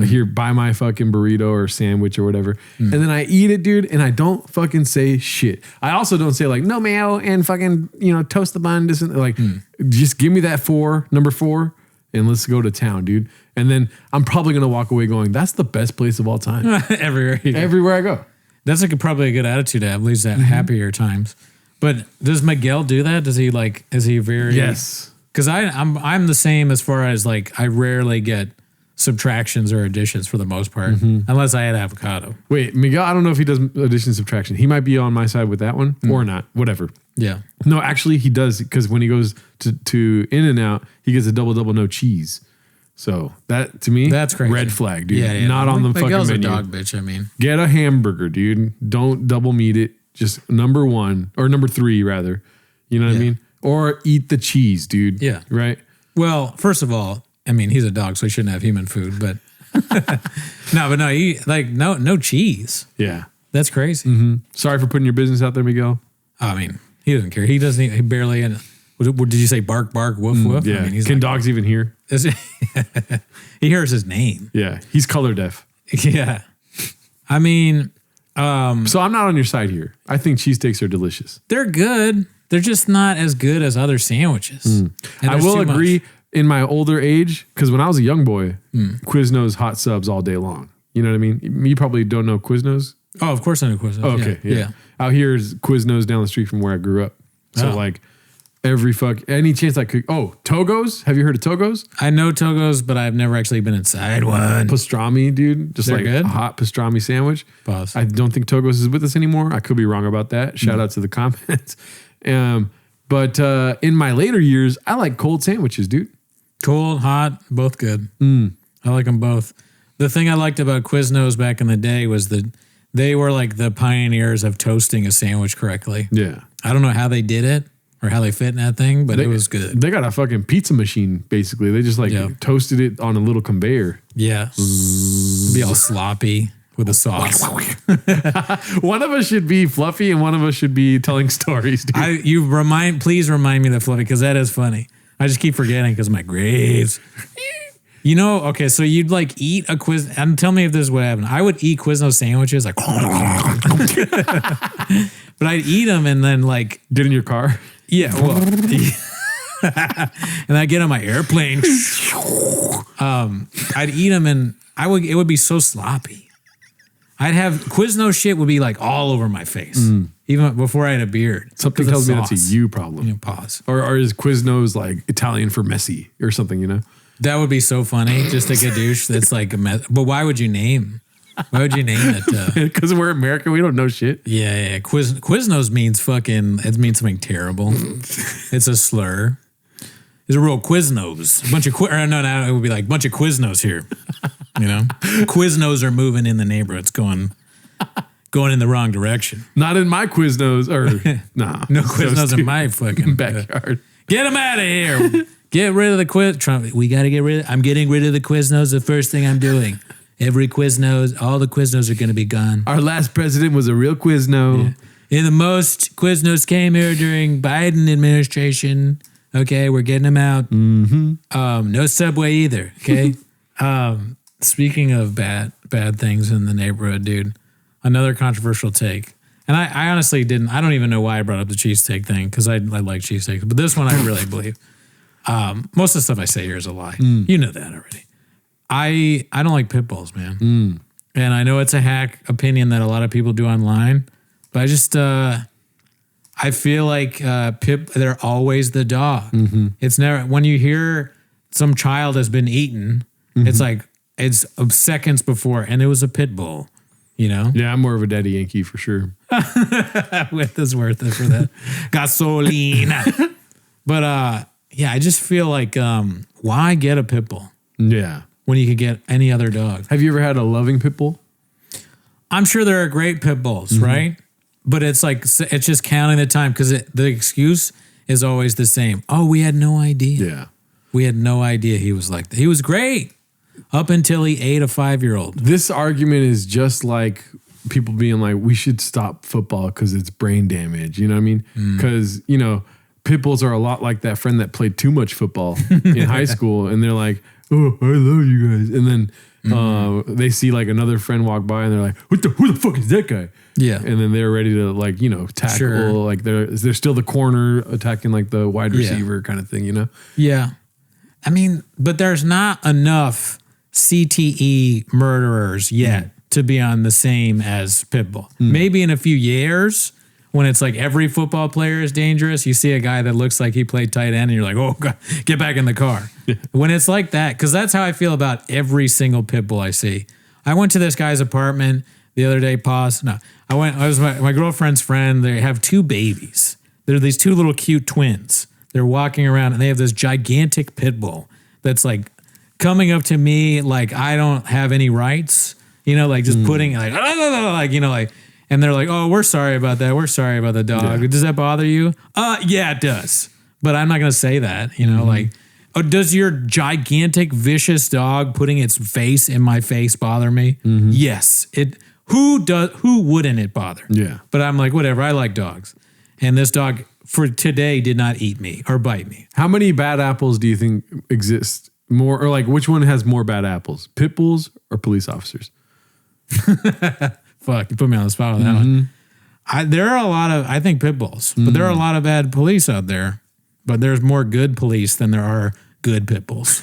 Here, buy my fucking burrito or sandwich or whatever. And then I eat it, dude, and I don't fucking say shit. I also don't say like, no mayo and fucking, toast the bun. This and like, just give me that number 4, and let's go to town, dude. And then I'm probably going to walk away going, that's the best place of all time. Everywhere I go. That's like probably a good attitude to have, leads to happier times. But does Miguel do that? Does he like, is he very? Yes. Because I'm the same as far as like, I rarely get subtractions or additions for the most part, unless I had avocado. Wait, Miguel, I don't know if he does addition subtraction. He might be on my side with that one or not, whatever. Yeah. No, actually he does, because when he goes to In-N-Out, he gets a double no cheese. So that, to me, that's crazy. Red flag, dude. Yeah. Not on the Miguel's fucking menu. a dog bitch, I mean. Get a hamburger, dude. Don't double meat it. Just number 1 or number 3 rather. You know what I mean? Or eat the cheese, dude. Yeah. Right? Well, first of all, I mean, he's a dog, so he shouldn't have human food, but no cheese. Yeah. That's crazy. Sorry for putting your business out there, Miguel. I mean, he doesn't care. He doesn't, he barely, what did you say? Bark, bark, woof, woof? Yeah. I mean, Can dogs even hear? He hears his name. Yeah. He's color deaf. Yeah. I mean, so I'm not on your side here. I think cheesesteaks are delicious. they're good. They're just not as good as other sandwiches. And I there's will too agree much. in my older age, because when I was a young boy, Quiznos hot subs all day long. You know what I mean? You probably don't know Quiznos. Oh, of course I know Quiznos. Oh, okay. Yeah. Out here is Quiznos down the street from where I grew up. So like any chance I could. Oh, Togo's. Have you heard of Togo's? I know Togo's, but I've never actually been inside one. Pastrami, dude. Just They're like good? a hot pastrami sandwich. Pause. I don't think Togo's is with us anymore. I could be wrong about that. Shout out to the comments. But in my later years, I like cold sandwiches, dude. Cold, hot, both good. I like them both. The thing I liked about Quiznos back in the day was that they were like the pioneers of toasting a sandwich correctly. Yeah. I don't know how they did it or how they fit in that thing, but it was good. They got a fucking pizza machine, basically. They just toasted it on a little conveyor. Yeah. It'd be all sloppy with the sauce. One of us should be fluffy and one of us should be telling stories, dude. Please remind me of the fluffy, because that is funny. I just keep forgetting because of my grades. Okay, so you'd like eat a quiz, and tell me if this is what happened. I would eat Quiznos sandwiches, like, but I'd eat them and then like get in your car. Yeah, well, and I get on my airplane. I'd eat them and it would be so sloppy. I'd have Quiznos shit would be like all over my face, even before I had a beard. Something tells me that's a you problem. Pause. Or is Quiznos like Italian for messy or something, That would be so funny, just like a douche that's like a mess. But why would you name it? Because we're American, we don't know shit. Yeah. Quiznos means it means something terrible. It's a slur. It's a real Quiznos. A bunch of it would be like bunch of Quiznos here. Quiznos are moving in the neighborhood. It's going in the wrong direction. Not in my Quiznos, or nah. No Quiznos in my fucking backyard. Get them out of here. Get rid of the quiz. Trump, we got to get rid of. I'm getting rid of the Quiznos. The first thing I'm doing. Every Quiznos, all the Quiznos are going to be gone. Our last president was a real Quizno. Yeah. And the most Quiznos came here during Biden administration. Okay, we're getting them out. No Subway either. Okay. Speaking of bad things in the neighborhood, dude, another controversial take. And I honestly didn't. I don't even know why I brought up the cheesesteak thing, because I like cheesesteaks. But this one I really believe. Most of the stuff I say here is a lie. You know that already. I don't like pit bulls, man. And I know it's a hack opinion that a lot of people do online, but I just I feel like they're always the dog. It's never when you hear some child has been eaten, it's like it's seconds before, and it was a pit bull. You know? Yeah, I'm more of a daddy Yankee for sure. With is worth it for that gasoline. But yeah, I just feel like why get a pit bull? Yeah. When you could get any other dog. Have you ever had a loving pit bull? I'm sure there are great pit bulls, right? But it's like, it's just counting the time because the excuse is always the same. Oh, we had no idea. Yeah. We had no idea he was like that. He was great up until he ate a 5-year-old. This argument is just like people being like, we should stop football because it's brain damage. You know what I mean? Because, you know, pit bulls are a lot like that friend that played too much football in high school. And they're like, oh, I love you guys. And then they see like another friend walk by and they're like, who the fuck is that guy? Yeah. And then they're ready to like, you know, tackle. Sure. Like they're still the corner attacking like the wide receiver kind of thing, you know? Yeah. I mean, but there's not enough CTE murderers yet to be on the same as Pitbull. Maybe in a few years when it's like every football player is dangerous, you see a guy that looks like he played tight end and you're like, oh, God, get back in the car. When it's like that, because that's how I feel about every single Pitbull I see. I went to this guy's apartment the other day, I was my girlfriend's friend. They have 2 babies. They're these 2 little cute twins. They're walking around and they have this gigantic pit bull that's like coming up to me like I don't have any rights, you know, like just putting like, you know, like, and they're like, oh, we're sorry about that. We're sorry about the dog. Yeah. Does that bother you? Yeah, it does. But I'm not going to say that, you know, like, oh, does your gigantic vicious dog putting its face in my face bother me? Yes. Who wouldn't it bother? Yeah. But I'm like, whatever. I like dogs. And this dog for today did not eat me or bite me. How many bad apples do you think exist more, or like which one has more bad apples, pit bulls or police officers? Fuck, you put me on the spot with that one. There are a lot of, I think, pit bulls, but there are a lot of bad police out there. But there's more good police than there are good pit bulls.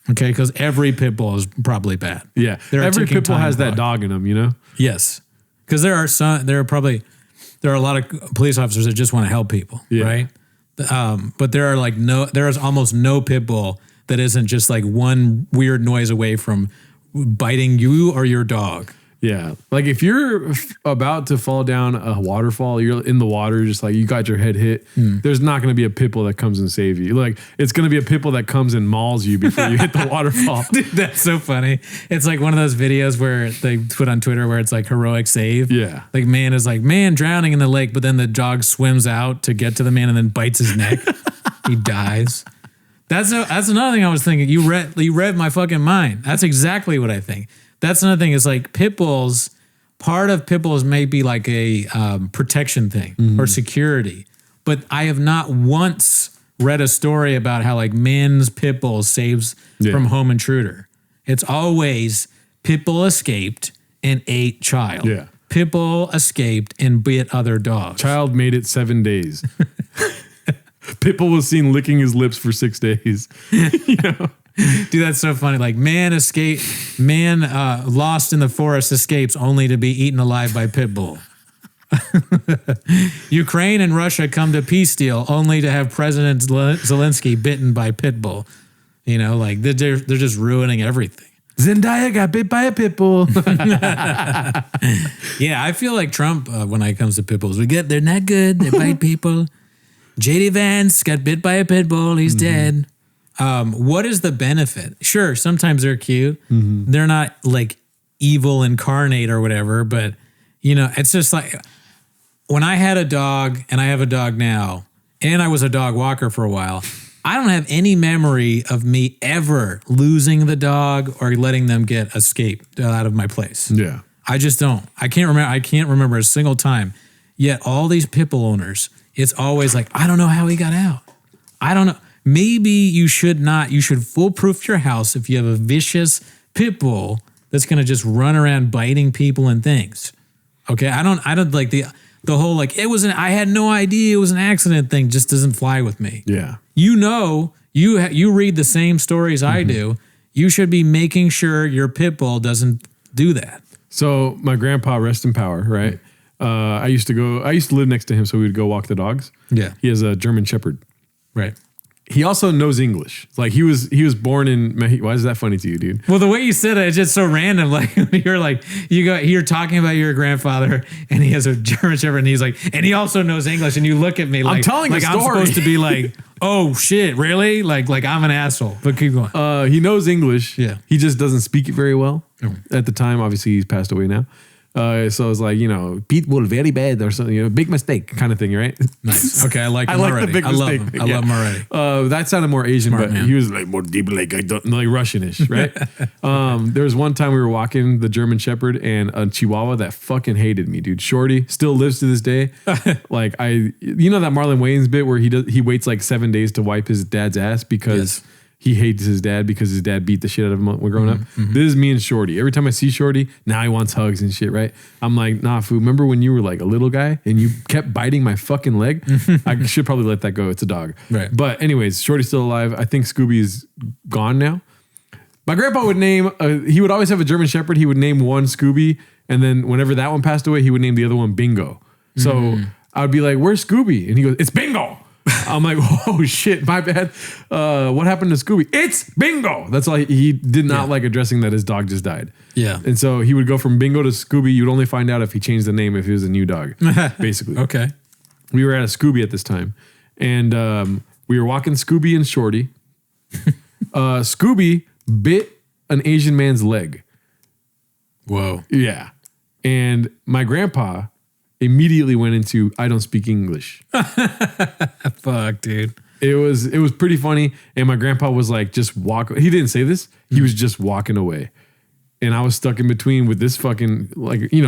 Okay, because every pit bull is probably bad. Yeah, every pit bull has that dog in them, you know? Yes, because there are a lot of police officers that just want to help people, right? But there is almost no pit bull that isn't just like one weird noise away from biting you or your dog. Yeah. Like if you're about to fall down a waterfall, you're in the water, just like you got your head hit, there's not going to be a pit bull that comes and save you. Like it's going to be a pit bull that comes and mauls you before you hit the waterfall. Dude, that's so funny. It's like one of those videos where they put on Twitter where it's like heroic save. Yeah. Like man is like, man drowning in the lake, but then the dog swims out to get to the man and then bites his neck. He dies. That's another thing I was thinking. You read my fucking mind. That's exactly what I think. That's another thing is like pit bulls, part of pit bulls may be like a protection thing or security. But I have not once read a story about how like man's pit bull saves from home intruder. It's always pit bull escaped and ate child. Yeah. Pit bull escaped and bit other dogs. Child made it 7 days. Pitbull was seen licking his lips for 6 days. You know? Dude, that's so funny. Like man lost in the forest escapes only to be eaten alive by pit bull. Ukraine and Russia come to peace deal only to have President Zelensky bitten by pit bull. You know, like they're just ruining everything. Zendaya got bit by a pit bull. Yeah, I feel like Trump when it comes to pit bulls. They're not good. They bite people. JD Vance got bit by a pit bull. He's dead. What is the benefit? Sure, sometimes they're cute. They're not like evil incarnate or whatever, but you know, it's just like when I had a dog and I have a dog now, and I was a dog walker for a while, I don't have any memory of me ever losing the dog or letting them get escaped out of my place. Yeah. I just don't. I can't remember a single time. Yet all these pit bull owners, it's always like, I don't know how he got out. I don't know. Maybe you should not. You should foolproof your house if you have a vicious pit bull that's going to just run around biting people and things. Okay, I don't like the whole like I had no idea it was an accident thing just doesn't fly with me. Yeah. you read the same stories I do. You should be making sure your pit bull doesn't do that. So my grandpa, rest in power, right? I used to live next to him, so we would go walk the dogs. Yeah. He has a German Shepherd. Right. He also knows English. Like he was born in Mexico. Why is that funny to you, dude? Well, the way you said it's just so random. Like you're talking about your grandfather, and he has a German Shepherd, and he's like, and he also knows English, and you look at me like I'm telling a story. I'm supposed to be like, oh shit, really? Like I'm an asshole. But keep going. He knows English. Yeah. He just doesn't speak it very well. At the time, obviously he's passed away now. So I was like, Pete will very bad or something, big mistake kind of thing, right? Nice. Okay, I like him like already. the big I love mistake. him. I love him already. That sounded more Asian, Smart but man. he was like more deep, like Russianish, right? There was one time we were walking the German Shepherd and a Chihuahua that fucking hated me, dude. Shorty still lives to this day. Like that Marlon Wayans bit where he waits like 7 days to wipe his dad's ass because he hates his dad because his dad beat the shit out of him when growing up. This is me and Shorty. Every time I see Shorty, now he wants hugs and shit, right? I'm like, nah, fool. Remember when you were like a little guy and you kept biting my fucking leg? I should probably let that go. It's a dog. Right. But anyways, Shorty's still alive. I think Scooby is gone now. My grandpa would name, he would always have a German Shepherd. He would name one Scooby. And then whenever that one passed away, he would name the other one Bingo. So I would be like, where's Scooby? And he goes, it's Bingo. I'm like, oh shit, my bad. What happened to Scooby? It's Bingo. That's why he did not like addressing that his dog just died. Yeah. And so he would go from Bingo to Scooby. You'd only find out if he changed the name if he was a new dog, basically. Okay. We were at a Scooby at this time. And we were walking Scooby and Shorty. Scooby bit an Asian man's leg. Whoa. Yeah. And my grandpa immediately went into, I don't speak English. Fuck, dude. It was pretty funny. And my grandpa was like, just walk. He didn't say this. He was just walking away. And I was stuck in between with this fucking,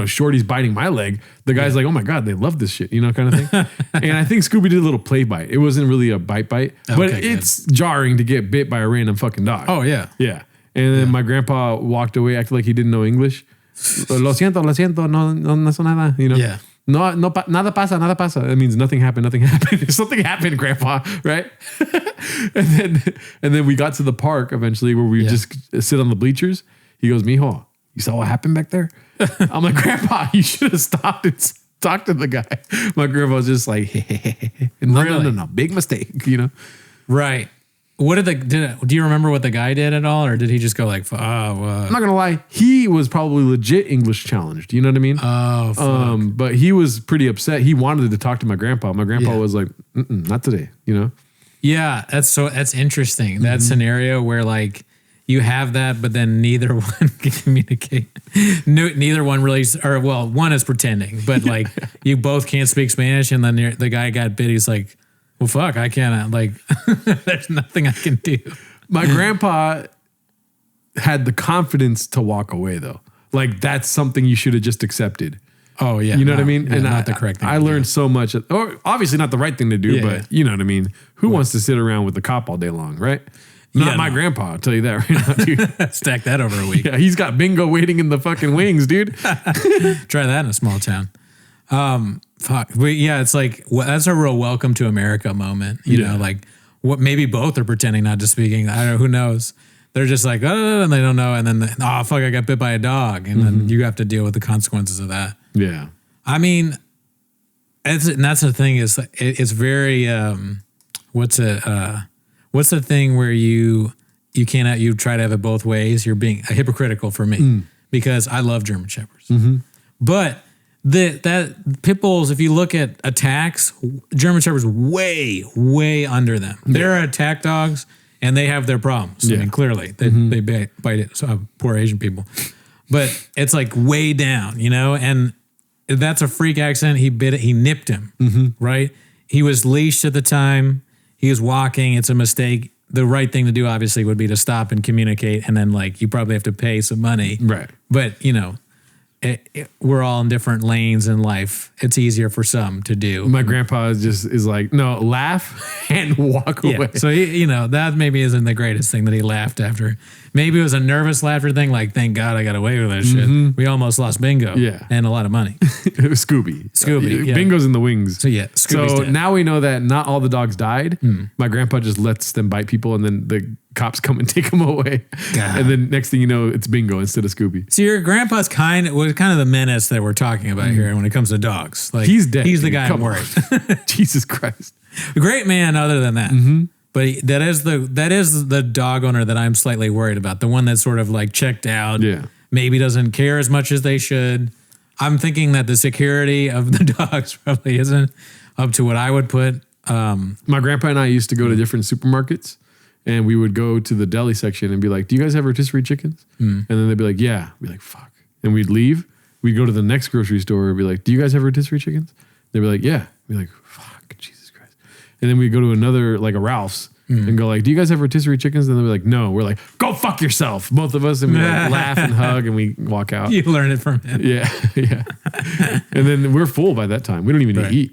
Shorty's biting my leg. The guy's like, oh my God, they love this shit, kind of thing. And I think Scooby did a little play bite. It wasn't really a bite, but it's jarring to get bit by a random fucking dog. Oh, yeah. Yeah. And then my grandpa walked away, acted like he didn't know English. Lo siento, no son nada, Yeah. Nada pasa. That means nothing happened. Something happened, Grandpa, right? and then we got to the park eventually where we just sit on the bleachers. He goes, mijo, you saw what happened back there? I'm like, Grandpa, you should have stopped and talked to the guy. My grandpa was just like, no, big mistake, Right. What do you remember what the guy did at all? Or did he just go like, I'm not going to lie. He was probably legit English challenged. You know what I mean? Oh, fuck. But he was pretty upset. He wanted to talk to my grandpa. My grandpa was like, not today, Yeah, that's interesting. That scenario where like you have that, but then neither one can communicate. Neither one really, one is pretending, but like you both can't speak Spanish, and then the guy got bit. He's like, well, fuck, I can't, there's nothing I can do. My grandpa had the confidence to walk away, though. Like, that's something you should have just accepted. Oh, yeah. You know what I mean? Yeah, and not the correct thing. I learned so much. Or obviously not the right thing to do, but you know what I mean? Who wants to sit around with the cop all day long, right? Not my grandpa, I'll tell you that right now, dude. Stack that over a week. Yeah, he's got Bingo waiting in the fucking wings, dude. Try that in a small town. Fuck. Yeah, it's like, that's a real welcome to America moment. You know, like what maybe both are pretending not to speak English. I don't know, who knows? They're just like, oh, and they don't know. And then, oh, fuck, I got bit by a dog. And then you have to deal with the consequences of that. Yeah. I mean, and that's the thing is, it's very, what's the thing where you try to have it both ways? You're being hypocritical for me because I love German Shepherds. But that pit bulls, if you look at attacks, German Shepherds way, way under them. They're attack dogs and they have their problems. I mean, clearly they bite it. So poor Asian people, but it's like way down, and that's a freak accident. He bit it. He nipped him, right? He was leashed at the time. He was walking. It's a mistake. The right thing to do, obviously, would be to stop and communicate. And then, you probably have to pay some money. Right. But, we're all in different lanes in life. It's easier for some to do. My grandpa is like, no, laugh and walk away. So that maybe isn't the greatest thing that he laughed after. Maybe it was a nervous laughter thing, like thank God I got away with that shit. We almost lost Bingo, and a lot of money. It was Scooby. Yeah. Bingo's in the wings. So yeah, Scooby's dead. Now we know that not all the dogs died. My grandpa just lets them bite people, and then the cops come and take them away. God. And then next thing you know, it's Bingo instead of Scooby. So your grandpa's kind of the menace that we're talking about here when it comes to dogs. Like He's dead. He's the dude. guy I'm Come worried. on. Jesus Christ. A great man, other than that. But that is the dog owner that I'm slightly worried about. The one that's sort of like checked out. Yeah. Maybe doesn't care as much as they should. I'm thinking that the security of the dogs probably isn't up to what I would put. My grandpa and I used to go to different supermarkets, and we would go to the deli section and be like, do you guys have rotisserie chickens? And then they'd be like, yeah. I'd be like, fuck. And we'd leave. We'd go to the next grocery store and be like, do you guys have rotisserie chickens? They'd be like, yeah. We'd be like, fuck, Jesus Christ. And then we'd go to another, like a Ralph's, and go like, do you guys have rotisserie chickens? And they'd be like, no. We're like, go fuck yourself, both of us. And we like laugh and hug, and we walk out. You learn it from him. Yeah. And then we're full by that time. We don't even need to eat.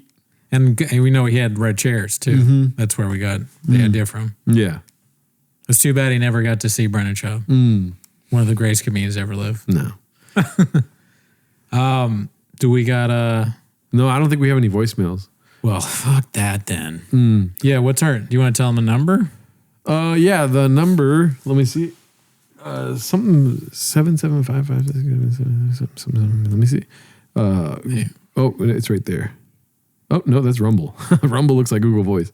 And we know he had red chairs too. That's where we got the idea from. Yeah. It's too bad he never got to see Brennan Schaub. One of the greatest comedians ever lived. No. Do we got No, I don't think we have any voicemails. Well, fuck that then. Yeah, what's our... Do you want to tell him a number? Yeah, the number, let me see. Something 77556. Let me see. Oh, it's right there. Oh, no, that's Rumble. Rumble looks like Google Voice.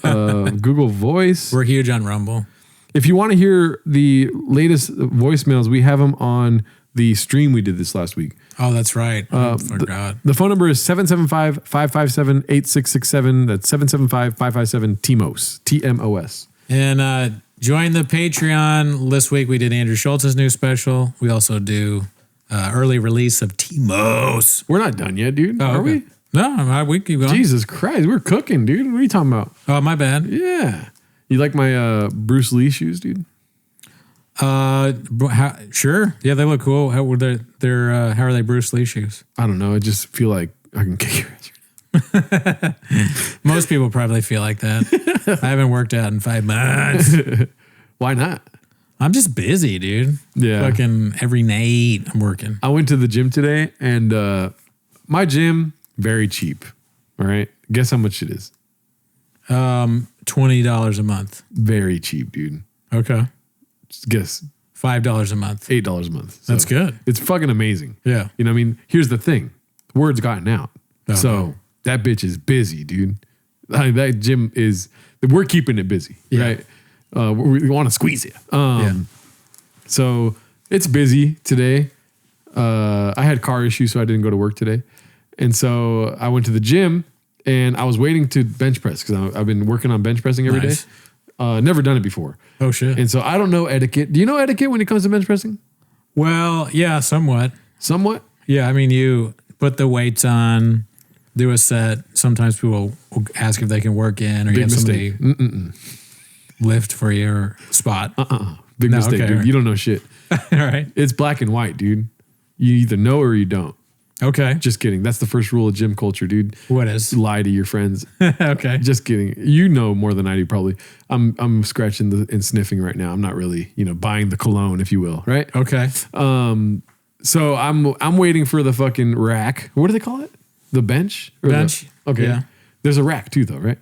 Google Voice. We're huge on Rumble. If you want to hear the latest voicemails, we have them on the stream we did this last week. Oh, that's right. I forgot. The phone number is 775-557-8667. That's 775-557-TMOS. T-M-O-S. And join the Patreon. This week we did Andrew Schultz's new special. We also do early release of Timos. We're not done yet, dude. Are we? No, we keep going. Jesus Christ, we're cooking, dude. What are you talking about? Oh, my bad. Yeah. You like my Bruce Lee shoes, dude? Sure. Yeah, they look cool. How are they Bruce Lee shoes? I don't know. I just feel like I can kick your ass. Most people probably feel like that. I haven't worked out in 5 months. Why not? I'm just busy, dude. Yeah. Fucking every night I'm working. I went to the gym today, and my gym, very cheap. All right. Guess how much it is? $20 a month. Very cheap, dude. Okay. Just guess. $5 a month. $8 a month. So That's good. It's fucking amazing. Yeah. You know what I mean? Here's the thing. Word's gotten out. Oh, so that bitch is busy, dude. Like, that gym is, we're keeping it busy, right? We want to squeeze it. So it's busy today. I had car issues, so I didn't go to work today. And so I went to the gym, and I was waiting to bench press because I've been working on bench pressing every day. Never done it before. Oh, shit. And so I don't know etiquette. Do you know etiquette when it comes to bench pressing? Well, yeah, somewhat. Somewhat? Yeah, I mean, you put the weights on, do a set. Sometimes people will ask if they can work in, or Big you have mistake. somebody lift for your spot. Big mistake, okay, dude. right. You don't know shit. All right. It's black and white, dude. You either know or you don't. Okay. Just kidding. That's the first rule of gym culture, dude. What is? Lie to your friends. Okay. Just kidding. You know more than I do, probably. I'm scratching and sniffing right now. I'm not really, buying the cologne, if you will, right? Okay. So I'm waiting for the fucking rack. What do they call it? The bench? Or Bench. Okay. Yeah. There's a rack too, though, right?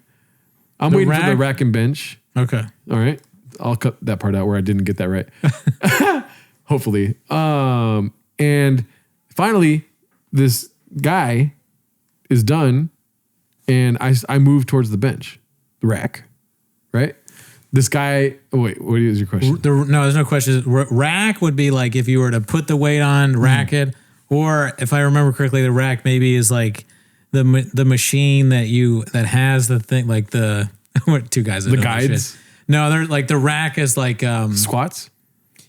I'm The waiting for the rack? rack and bench. Okay. All right. I'll cut that part out where I didn't get that right. Hopefully. And finally, this guy is done, and I move towards the bench, the rack, right? This guy, wait, what is your question? No, there's no question. Rack would be like if you were to put the weight on, rack it, or if I remember correctly, the rack maybe is like the machine that has the thing, like the what, two guys that The know this guides? shit. No, they're like the rack is like Squats?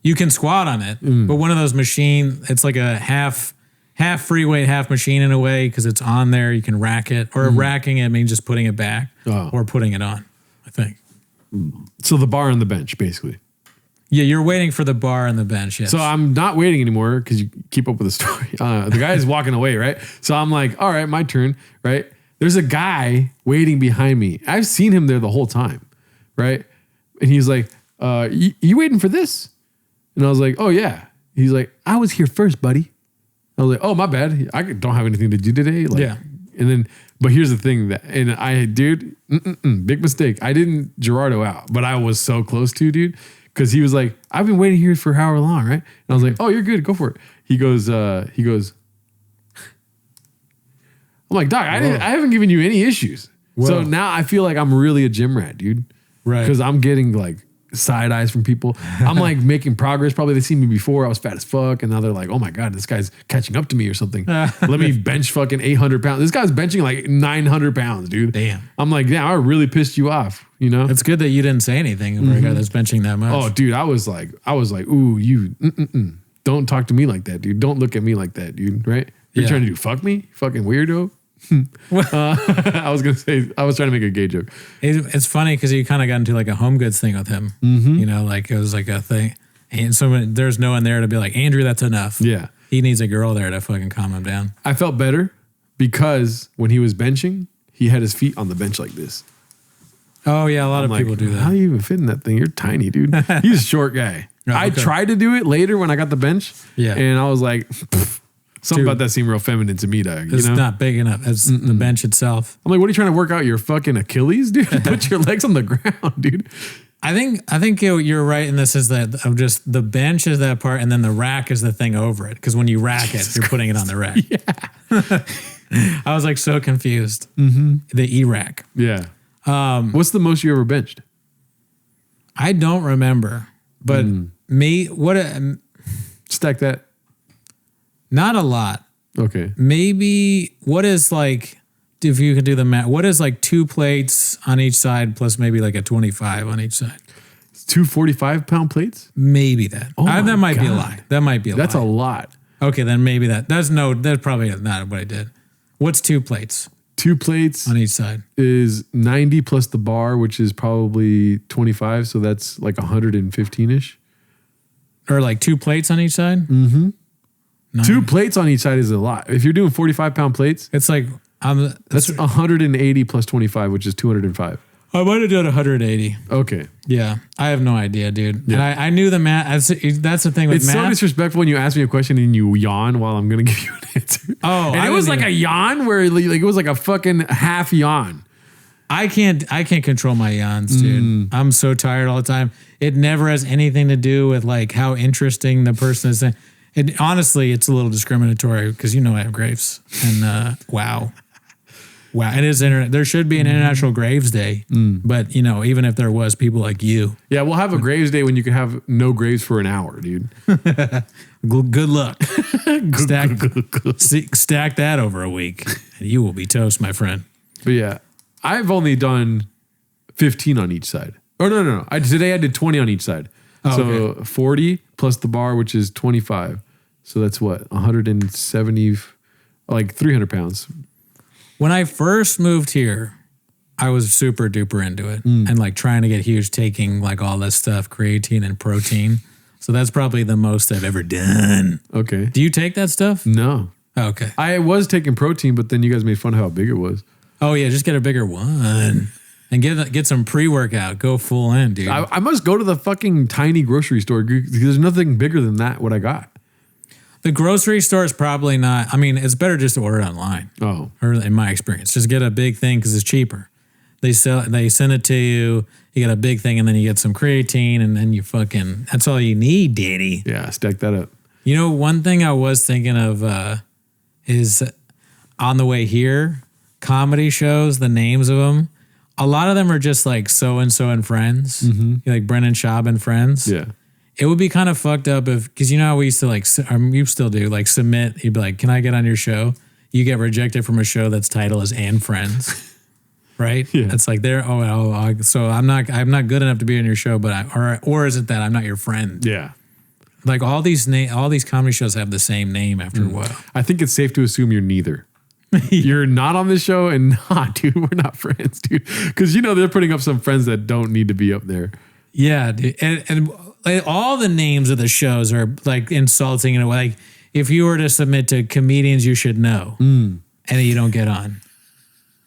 you can squat on it, but one of those machine, it's like a half free weight, half machine in a way because it's on there. You can rack it, or racking it means just putting it back or putting it on. I think. So the bar and the bench, basically. Yeah, you're waiting for the bar and the bench. Yes. So I'm not waiting anymore because you keep up with the story. The guy is walking away, right? So I'm like, all right, my turn, right? There's a guy waiting behind me. I've seen him there the whole time, right? And he's like, you waiting for this? And I was like, oh, yeah. He's like, I was here first, buddy. I was like, oh, my bad. I don't have anything to do today. Like, Yeah. And then, but here's the thing dude, big mistake. I didn't Gerardo out, but I was so close to, dude. Because he was like, I've been waiting here for however long, right? And I was like, oh, you're good. Go for it. He goes, I'm like, Doc, I haven't given you any issues. Whoa. So now I feel like I'm really a gym rat, dude. Right. Because I'm getting like side eyes from people. I'm like making progress. Probably they seen me before. I was fat as fuck. And now they're like, oh my God, this guy's catching up to me or something. Let me bench fucking 800 pounds. This guy's benching like 900 pounds, dude. Damn. I'm like, damn, I really pissed you off, you know? It's good that you didn't say anything for a guy that's benching that much. Oh, dude, I was like, ooh, you, don't talk to me like that, dude. Don't look at me like that, dude. Right? You're Yeah. trying to do fuck me, fucking weirdo. I was trying to make a gay joke. It's funny because you kind of got into like a HomeGoods thing with him. You know, like it was like a thing. And so there's no one there to be like, Andrew, that's enough. Yeah, He needs a girl there to fucking calm him down. I felt better because when he was benching, he had his feet on the bench like this. Oh, yeah. A lot of Like, people do how that. do you even fit in that thing? You're tiny, dude. He's a short guy. Oh, I okay. tried to do it later when I got the bench. Yeah. And I was like, something Dude. about that seemed real feminine to me, dog. You It's know? not big enough. It's the bench itself. I'm like, what are you trying to work out? Your fucking Achilles, dude? Put your legs on the ground, dude. I think you're right in this is that of just the bench is that part and then the rack is the thing over it. Because when you rack it, you're putting it on the rack. Yeah. I was like so confused. The E-rack. Yeah. What's the most you ever benched? I don't remember. But Stack that. not a lot. Okay. Maybe what is like, if you could do the math, what is like 2 plates on each side plus maybe like a 25 on each side? 2 45-pound plates? Maybe that. Oh my that might be a God. lie. That might be a That's lie. a lot. Okay, then maybe that. That's probably not what I did. What's 2 plates 2 plates on each side? is 90 plus the bar, which is probably 25. So that's like 115-ish. Or like 2 plates on each side? 2 plates on each side is a lot. If you're doing 45-pound plates, It's like, that's 180 plus 25, which is 205. I might have done 180. Okay. Yeah, I have no idea, dude. Yeah. And I knew the math. That's the thing with It's so math. disrespectful when you ask me a question and you yawn while I'm going to give you an answer. Oh, and I it was didn't like a yawn where like it was like a fucking half yawn. I can't control my yawns, dude. I'm so tired all the time. It never has anything to do with like how interesting the person is. Honestly, it's a little discriminatory because you know I have Graves, and wow, it is There should be an International Graves Day, but you know, even if there was, people like you, Yeah, we'll have a Graves Day when you can have no graves for an hour, dude. good luck. Stack that over a week, and you will be toast, my friend. But yeah, I've only done 15 on each side. Oh, no. Today I did 20 on each side. Oh, So okay. 40 plus the bar, which is 25. So that's what? 170, like 300 pounds. When I first moved here, I was super duper into it and like trying to get huge, taking like all this stuff, creatine and protein. So that's probably the most I've ever done. Okay. Do you take that stuff? No. Oh, okay. I was taking protein, but then you guys made fun of how big it was. Oh yeah, just get a bigger one and get some pre-workout. Go full in, dude. I must go to the fucking tiny grocery store because there's nothing bigger than that, what I got. The grocery store is probably not. I mean, it's better just to order it online. Oh. Or in my experience, just get a big thing because it's cheaper. They send it to you. You get a big thing, and then you get some creatine, and then you fucking. That's all you need, daddy. Yeah, stack that up. You know, one thing I was thinking of is on the way here, comedy shows, the names of them. A lot of them are just like so and so and friends, like Brennan Schaub and friends. Yeah. It would be kind of fucked up because you know how we used to like, you still do, like submit, you'd be like, can I get on your show? You get rejected from a show that's title is And Friends, right? Yeah. It's like so I'm not good enough to be on your show, but or is it that I'm not your friend? Yeah. Like all these comedy shows have the same name after a while. I think it's safe to assume you're neither. You're not on this show and dude, we're not friends, dude. Because you know they're putting up some friends that don't need to be up there. Yeah, dude. And like all the names of the shows are like insulting in a way. Like if you were to submit to comedians you should know, and you don't get on.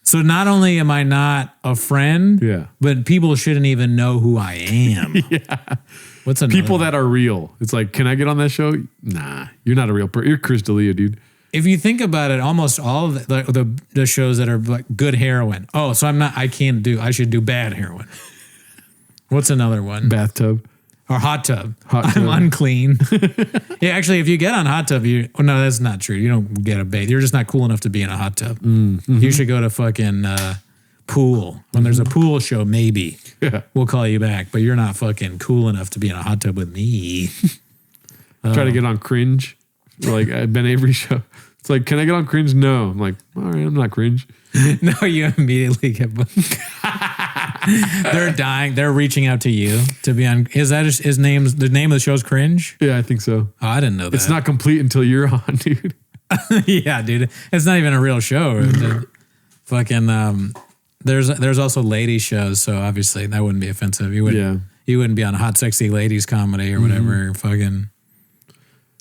So not only am I not a friend, but people shouldn't even know who I am. What's another People one? that are real. It's like, can I get on that show? Nah, you're not a real person. You're Chris D'Elia, dude. If you think about it, almost all of the shows that are like good heroin. Oh, so I should do bad heroin. What's another one? Bathtub. Or hot tub. Hot I'm tub. unclean. Yeah, actually, if you get on hot tub, no, that's not true. You don't get a bathe. You're just not cool enough to be in a hot tub. You should go to fucking pool. When there's a pool show, maybe we'll call you back. But you're not fucking cool enough to be in a hot tub with me. Try to get on Cringe. Like at Ben Avery show. It's like, can I get on Cringe? No. I'm like, all right, I'm not Cringe. No, you immediately get they're dying. They're reaching out to you to be on. Is that his name? The name of the show's Cringe? Yeah, I think so. Oh, I didn't know that. It's not complete until you're on, dude. Yeah, dude. It's not even a real show. Fucking there's also lady shows, so obviously that wouldn't be offensive. You wouldn't be on Hot Sexy Ladies comedy or whatever. Fucking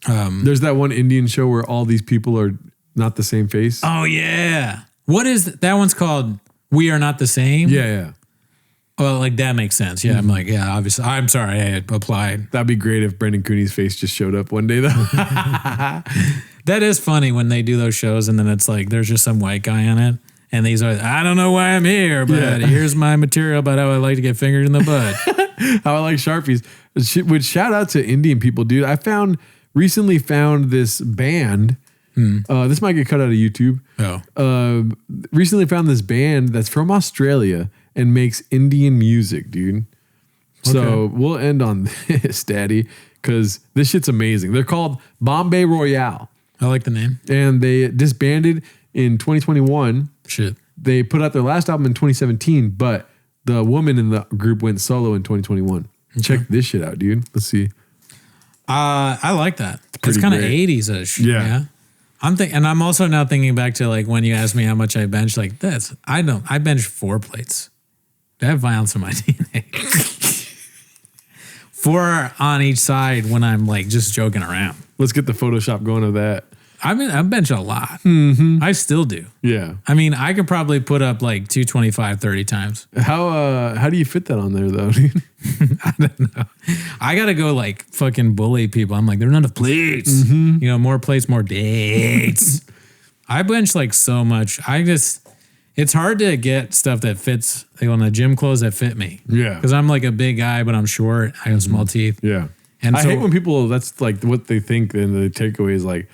There's that one Indian show where all these people are not the same face. oh yeah. What is that one's called? We Are Not the Same? Yeah. Well, like that makes sense. Yeah, I'm like, yeah, obviously. I'm sorry, I applied. That'd be great if Brendan Cooney's face just showed up one day, though. That is funny when they do those shows and then it's like there's just some white guy on it. And he's like, I don't know why I'm here, but here's my material about how I like to get fingered in the butt. How I like Sharpies. Which shout out to Indian people, dude. I recently found this band. This might get cut out of YouTube. Recently found this band that's from Australia and makes Indian music, dude. So we'll end on this, Daddy, because this shit's amazing. They're called Bombay Royale. I like the name. And they disbanded in 2021. Shit. They put out their last album in 2017, but the woman in the group went solo in 2021. Check this shit out, dude. Let's see. I like that. It's pretty kind of great. 80s-ish. Yeah. And I'm also now thinking back to like when you asked me how much I bench, like I bench 4 plates. I have violence in my DNA. 4 on each side when I'm like just joking around. Let's get the Photoshop going of that. I bench a lot. I still do. Yeah. I mean, I could probably put up like 225 30 times. How do you fit that on there though, dude? I don't know. I gotta go like fucking bully people. I'm like, there are not enough plates. You know, more plates, more dates. I bench like so much. It's hard to get stuff that fits like on the gym clothes that fit me. Yeah. Because I'm like a big guy, but I'm short. I have small teeth. Yeah. And I hate when people, that's like what they think, and the takeaway is like,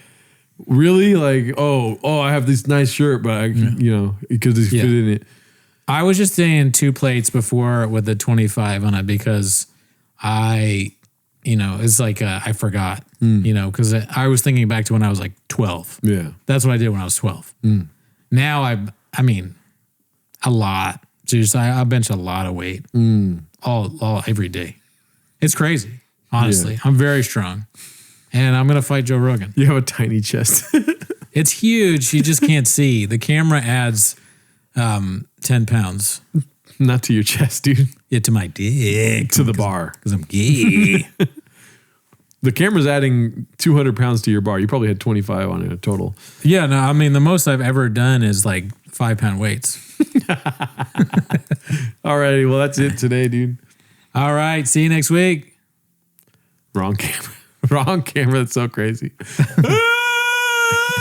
really? Like, oh, I have this nice shirt, but you know, because it's fit in it. I was just saying 2 plates before with the 25 on it because it's like I forgot, because I was thinking back to when I was like 12. Yeah. That's what I did when I was 12. Now I mean, a lot. Just I bench a lot of weight all every day. It's crazy, honestly. I'm very strong. And I'm going to fight Joe Rogan. You have a tiny chest. It's huge. You just can't see. The camera adds 10 pounds. Not to your chest, dude. Yeah, to my dick. To the bar. Because I'm gay. The camera's adding 200 pounds to your bar. You probably had 25 on it total. Yeah, no, I mean, the most I've ever done is like 5-pound weights. Alrighty, well, that's it today, dude. All right, see you next week. Wrong camera. Wrong camera. That's so crazy.